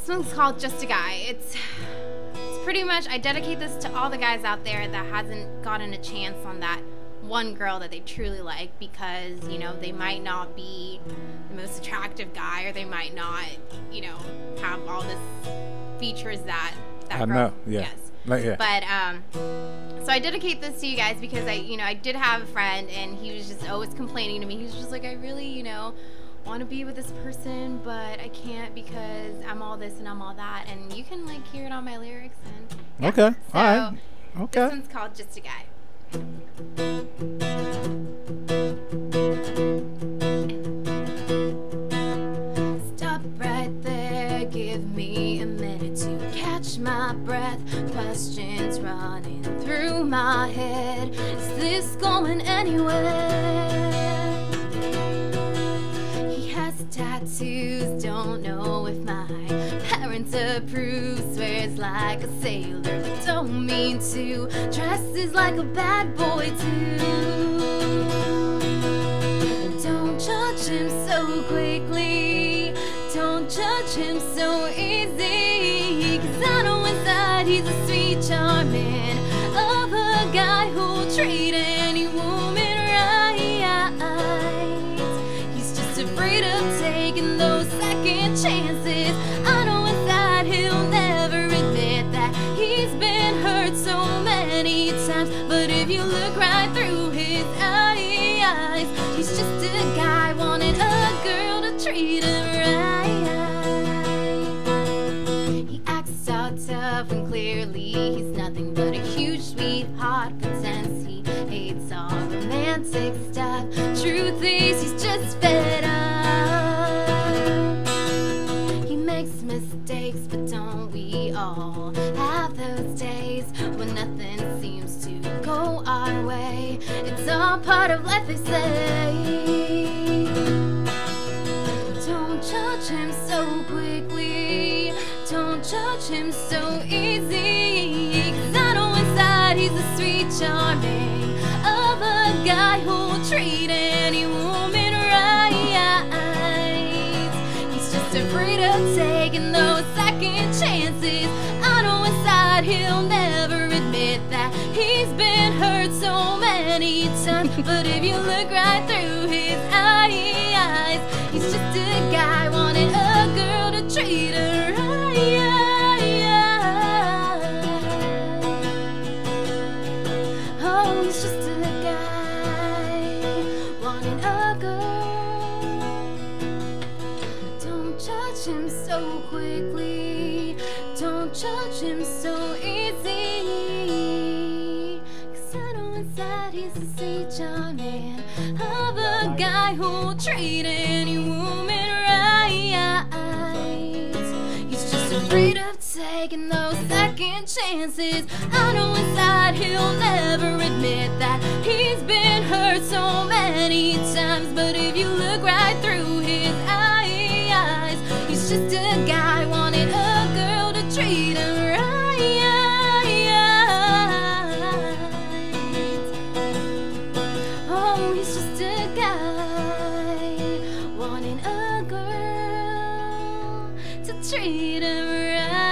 Speaker 3: one's called Just a Guy. It's pretty much, I dedicate this to all the guys out there that hasn't gotten a chance on that one girl that they truly like, because they might not be the most attractive guy, or they might not have all this features that
Speaker 2: I
Speaker 3: girl,
Speaker 2: know, yeah.
Speaker 3: yes,
Speaker 2: yeah.
Speaker 3: But so I dedicate this to you guys because I did have a friend, and he was just always complaining to me. He was just like, I really want to be with this person, but I can't because I'm all this and I'm all that. And you can hear it on my lyrics. And yeah.
Speaker 2: Okay,
Speaker 3: So
Speaker 2: all right, okay.
Speaker 3: This one's called Just a Guy. Stop right there, give me a minute to catch my breath. Questions running through my head. Is this going anywhere? He has tattoos, don't know if my parents approve. Swears like a sailor, but don't mean to. Dresses like a bad boy too. Don't judge him so quickly. Don't judge him so easy. 'Cause I know inside he's a sweet charming of a guy who'll treat any woman right. He's just afraid of taking those second chances. I know inside he'll never admit that he's been hurt so many times. But if you look right through his eyes, he's just a guy wanting a girl to treat him right. He acts all tough and clearly he's nothing but a huge sweetheart. Pretends he hates all romantic stuff. Truth is he's just fed up. He makes mistakes, but don't we all have those days when nothing seems to go our way? It's all part of life, they say. Don't judge him so quickly. Don't judge him so easy. 'Cause I know inside he's a sweet charming of a guy who'll treat any woman right. He's just afraid of taking those second chances. I know inside he'll never admit that he's been hurt so many times. But if you look right through his eyes, he's just a guy wanting a girl to treat her right. Oh, he's just a guy wanting a girl. Don't judge him so quickly. Don't judge him so easy. 'Cause I know inside he's a sweet charming of a guy who'll treat any woman right. He's just afraid of taking those second chances. I know inside he'll never admit that he's been hurt so many times. But if you look right through his eyes, he's just a guy wanting a girl to treat him right. Oh, he's just a guy wanting a girl to treat him right.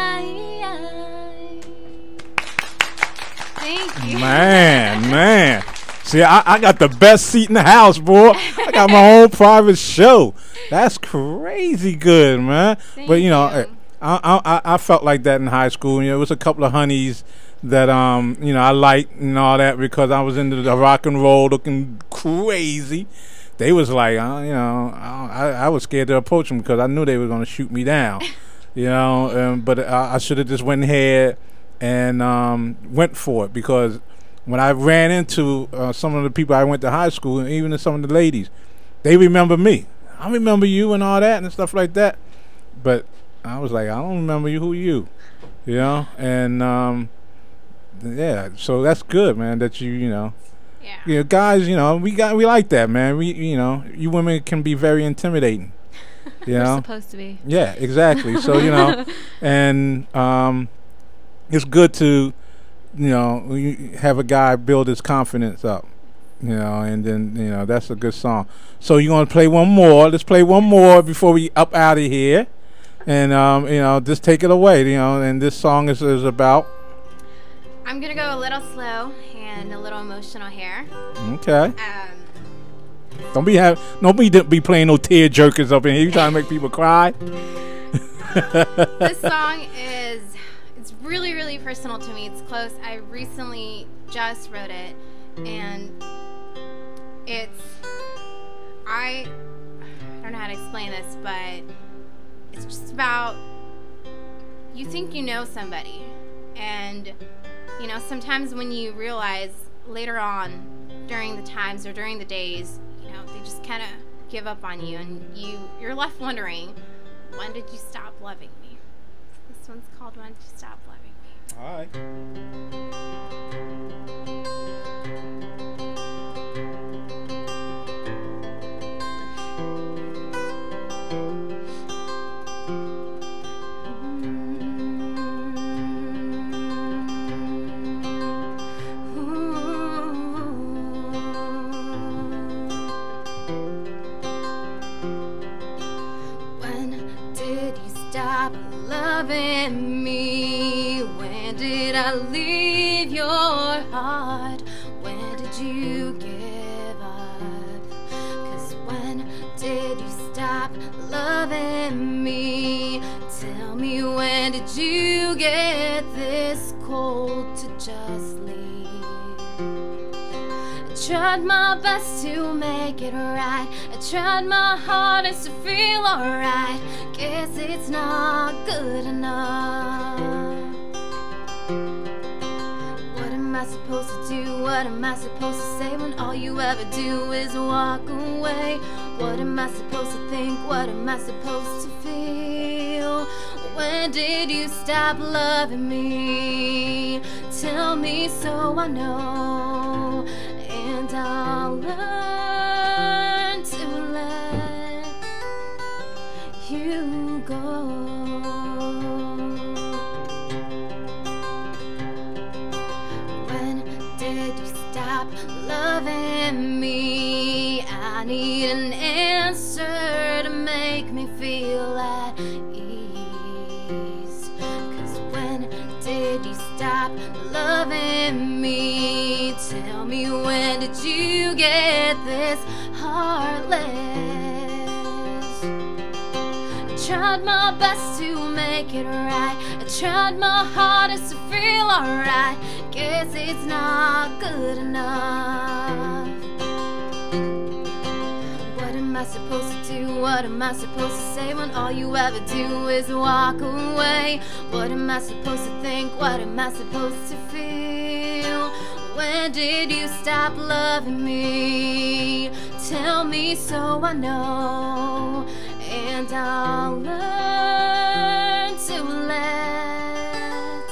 Speaker 3: Thank you.
Speaker 2: Man. See, I got the best seat in the house, boy. I got my own private show. That's crazy good, man.
Speaker 3: Thank
Speaker 2: But
Speaker 3: you.
Speaker 2: I felt like that in high school. It was a couple of honeys that I liked and all that because I was into the rock and roll, looking crazy. they was like, I was scared to approach them because I knew they were going to shoot me down, but I should have just went ahead and went for it, because when I ran into some of the people I went to high school, and even some of the ladies, they remember me. I remember you and all that and stuff like that. But I was like, I don't remember you. Who you? And yeah. So that's good, man. That
Speaker 3: Yeah.
Speaker 2: Guys, we like that, man. You women can be very intimidating.
Speaker 4: We're supposed to be.
Speaker 2: Yeah, exactly. So and it's good to have a guy build his confidence up. And then that's a good song. So you're gonna play one more. Let's play one more before we up out of here, and just take it away. And this song is about.
Speaker 3: I'm gonna go a little slow and a little emotional here.
Speaker 2: Okay. Don't be playing no tear jerkers up in here. You trying to make people cry?
Speaker 3: This song it's really, really personal to me. It's close. I recently just wrote it, and I don't know how to explain this, but it's just about, you think you know somebody, and sometimes when you realize later on during the times or during the days, they just kind of give up on you, and you're left wondering, when did you stop loving me? This one's called When Did You Stop Loving Me?
Speaker 2: All right.
Speaker 3: Loving me, when did I leave your heart? When did you give up? 'Cause when did you stop loving me? Tell me, when did you get this cold to just leave? I tried my best to make it right. I tried my hardest to feel alright. Guess it's not good enough. What am I supposed to do? What am I supposed to say when all you ever do is walk away? What am I supposed to think? What am I supposed to feel? When did you stop loving me? Tell me so I know, and I'll learn to let you go. When did you stop loving me? I need an answer to make me feel at ease. 'Cause when did you stop loving me? Tell me, when did you get this heartless? I tried my best to make it right. I tried my hardest to feel alright. Guess it's not good enough. What am I supposed to do? What am I supposed to say when all you ever do is walk away? What am I supposed to think? What am I supposed to feel? When did you stop loving me? Tell me so I know, and I'll learn to let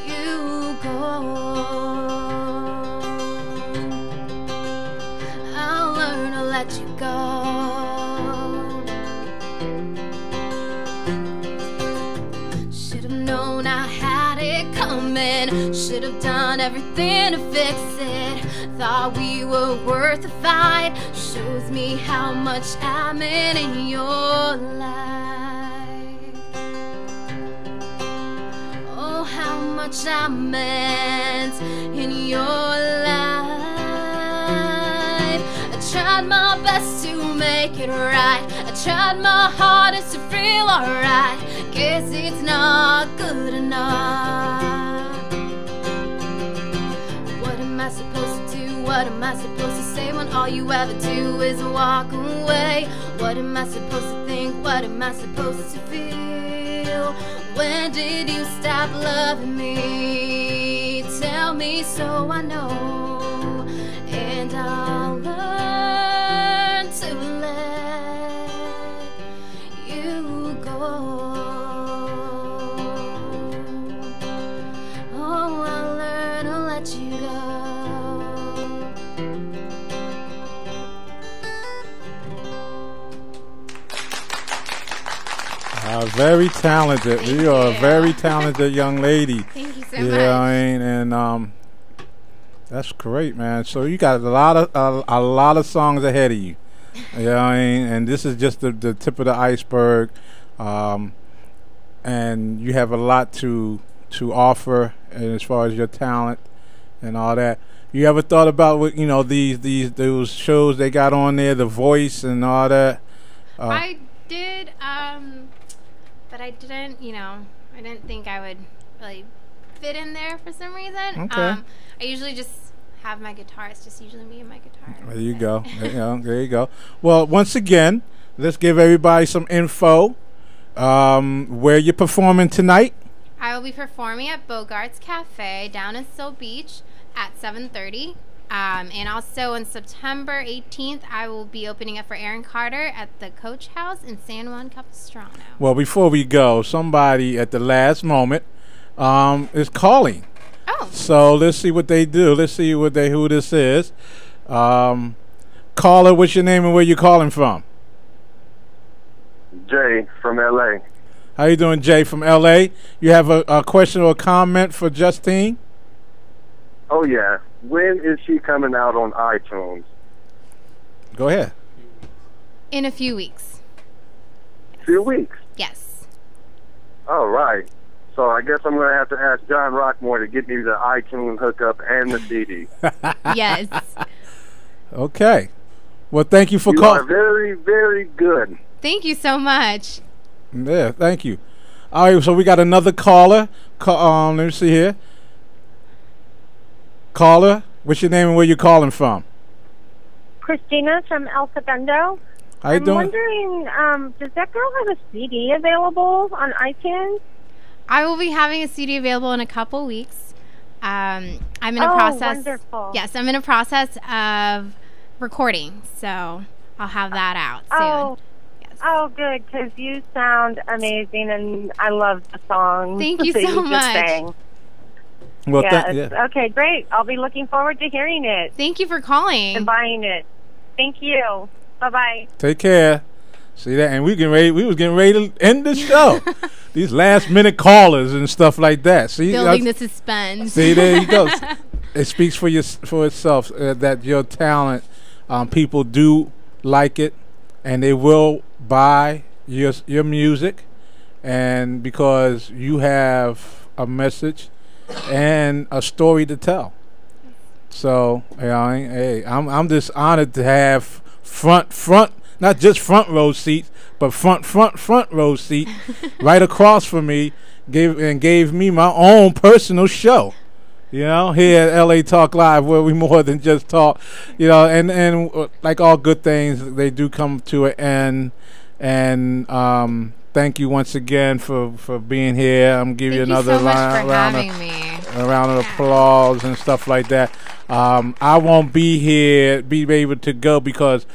Speaker 3: you go. I'll learn to let you go. Should have known I had it coming. Should have done everything to fix it. Thought we were worth a fight. Shows me how much I'm in your life. Oh, how much I meant in your life. I tried my best to make it right. I tried my hardest to feel alright. Guess it's not good enough. What am I supposed to do? What am I supposed to say when all you ever do is walk away? What am I supposed to think? What am I supposed to feel? When did you stop loving me? Tell me so I know, and I'll learn to let you go. Oh, I'll learn to let you go.
Speaker 2: Very talented.
Speaker 3: Thank
Speaker 2: You are a
Speaker 3: you.
Speaker 2: very talented young lady.
Speaker 3: Thank you so
Speaker 2: You know
Speaker 3: much.
Speaker 2: what I mean? And that's great, man. So you got a lot of songs ahead of you. You know what I mean? And this is just the tip of the iceberg. And you have a lot to offer as far as your talent and all that. You ever thought about what, you know, those shows they got on there, The Voice and all that?
Speaker 3: I did, but I didn't, I didn't think I would really fit in there for some reason.
Speaker 2: Okay.
Speaker 3: I usually just have my guitar. It's just usually me and my guitar.
Speaker 2: There you go. There you go. Well, once again, let's give everybody some info. Where you're performing tonight?
Speaker 3: I will be performing at Bogart's Cafe down in Seal Beach at 7:30. And also on September 18th, I will be opening up for Aaron Carter at the Coach House in San Juan Capistrano.
Speaker 2: Well, before we go, somebody at the last moment is calling.
Speaker 3: Oh,
Speaker 2: So let's see what they do. Let's see who this is. Caller, what's your name and where you calling from?
Speaker 7: Jay from LA.
Speaker 2: How you doing, Jay from L.A.? You have a question or a comment for Justine?
Speaker 7: Oh yeah. When is she coming out on iTunes?
Speaker 2: Go ahead.
Speaker 3: in a few weeks.
Speaker 7: Few weeks.
Speaker 3: Yes.
Speaker 7: All right. So I guess I'm going to have to ask John Rockmore to get me the iTunes hookup and the CD.
Speaker 3: Yes.
Speaker 2: Okay. Well, thank you for
Speaker 7: You are
Speaker 2: calling.
Speaker 7: very, very good.
Speaker 3: Thank you so much.
Speaker 2: Yeah, thank you. All right, so we got another caller. Let me see here. Caller, what's your name and where you calling from?
Speaker 8: Christina from El Segundo.
Speaker 2: How you
Speaker 8: I'm
Speaker 2: doing?
Speaker 8: wondering, does that girl have a CD available on iTunes?
Speaker 3: I will be having a CD available in a couple weeks. I'm in a
Speaker 8: Oh,
Speaker 3: process.
Speaker 8: wonderful.
Speaker 3: Yes, I'm in a process of recording, so I'll have that out soon.
Speaker 8: Oh,
Speaker 3: Yes.
Speaker 8: oh, good, because you sound amazing, and I love the song.
Speaker 3: Thank you
Speaker 8: that
Speaker 3: so
Speaker 8: just
Speaker 3: much.
Speaker 8: sang.
Speaker 2: Well,
Speaker 8: Yes.
Speaker 2: yeah.
Speaker 8: Okay, great. I'll be looking forward to hearing it
Speaker 3: Thank you for calling.
Speaker 8: and buying it. Thank you. Bye-bye.
Speaker 2: Take care. See that? And we was getting ready to end the show. These last minute callers and stuff like that. See,
Speaker 3: Building the suspense.
Speaker 2: see, there you go. It speaks for itself that your talent, people do like it, and they will buy your music, and because you have a message and a story to tell. So, hey, I'm just honored to have front, not just front row seats, but front row seat right across from me. Gave me my own personal show. You know, here at LA Talk Live, where we more than just talk. You know, and like all good things, they do come to an end. And thank you once again for being here. I'm giving you
Speaker 3: Thank you
Speaker 2: another
Speaker 3: so much for
Speaker 2: round
Speaker 3: having me.
Speaker 2: a round of applause and stuff like that. I won't be able to go because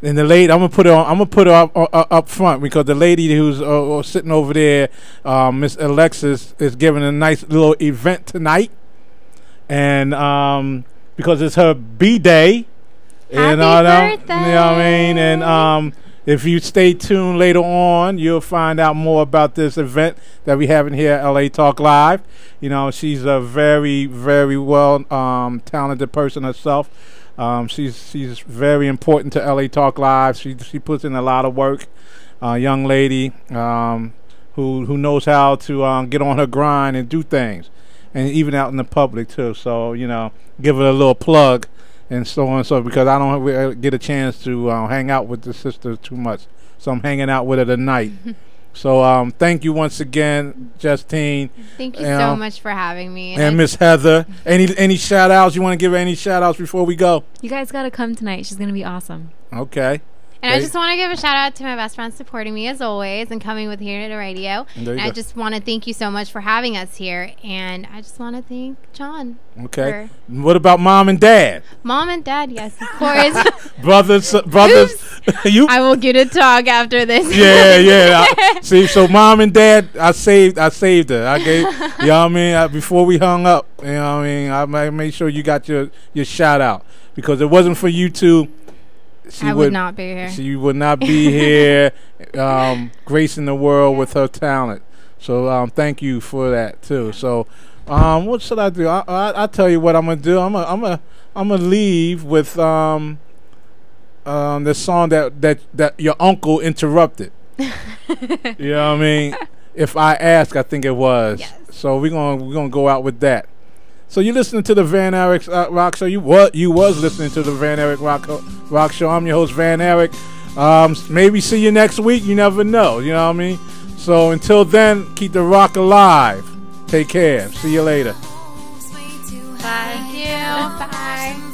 Speaker 2: and the lady, I'm gonna put her up front because the lady who's sitting over there, Miss Alexis, is giving a nice little event tonight, and because it's her B-day, and
Speaker 3: Happy
Speaker 2: you know what I mean, and if you stay tuned later on, you'll find out more about this event that we have in here at LA Talk Live. You know, she's a very, very well talented person herself. She's very important to LA Talk Live. She puts in a lot of work. Young lady who knows how to get on her grind and do things, and even out in the public too. So you know, give her a little plug and so on and so, because I don't really get a chance to hang out with the sister too much. So I'm hanging out with her tonight. So thank you once again, Justine.
Speaker 3: Thank you so much for having me.
Speaker 2: And Miss Heather. Any shout outs? You want to give her any shout outs before we go?
Speaker 4: You guys got to come tonight. She's going to be awesome.
Speaker 2: Okay.
Speaker 3: And I just want to give a shout out to my best friend supporting me as always and coming with here to the radio. And I just want to thank you so much for having us here. And I just want to thank John.
Speaker 2: Okay. What about mom and dad?
Speaker 3: Mom and dad, yes, of course.
Speaker 2: brothers. You.
Speaker 3: I will get a talk after this.
Speaker 2: Yeah. See, so mom and dad, I saved her. I gave, you know what I mean? Before we hung up, you know what I mean? I made sure you got your shout out because it wasn't for you two.
Speaker 3: I would not be here.
Speaker 2: She would not be here, gracing the world with her talent. So thank you for that too. So what should I do? I'll tell you what I'm gonna do. I'm gonna leave with the song that your uncle interrupted. You know what I mean? If I Ask, I think it was.
Speaker 3: Yes.
Speaker 2: So we're gonna go out with that. So you're listening to the Van Eric Rock Show. You was listening to the Van Eric Rock Show. I'm your host, Van Eric. Maybe see you next week. You never know. You know what I mean? So until then, keep the rock alive. Take care. See you later.
Speaker 3: Thank you. Bye.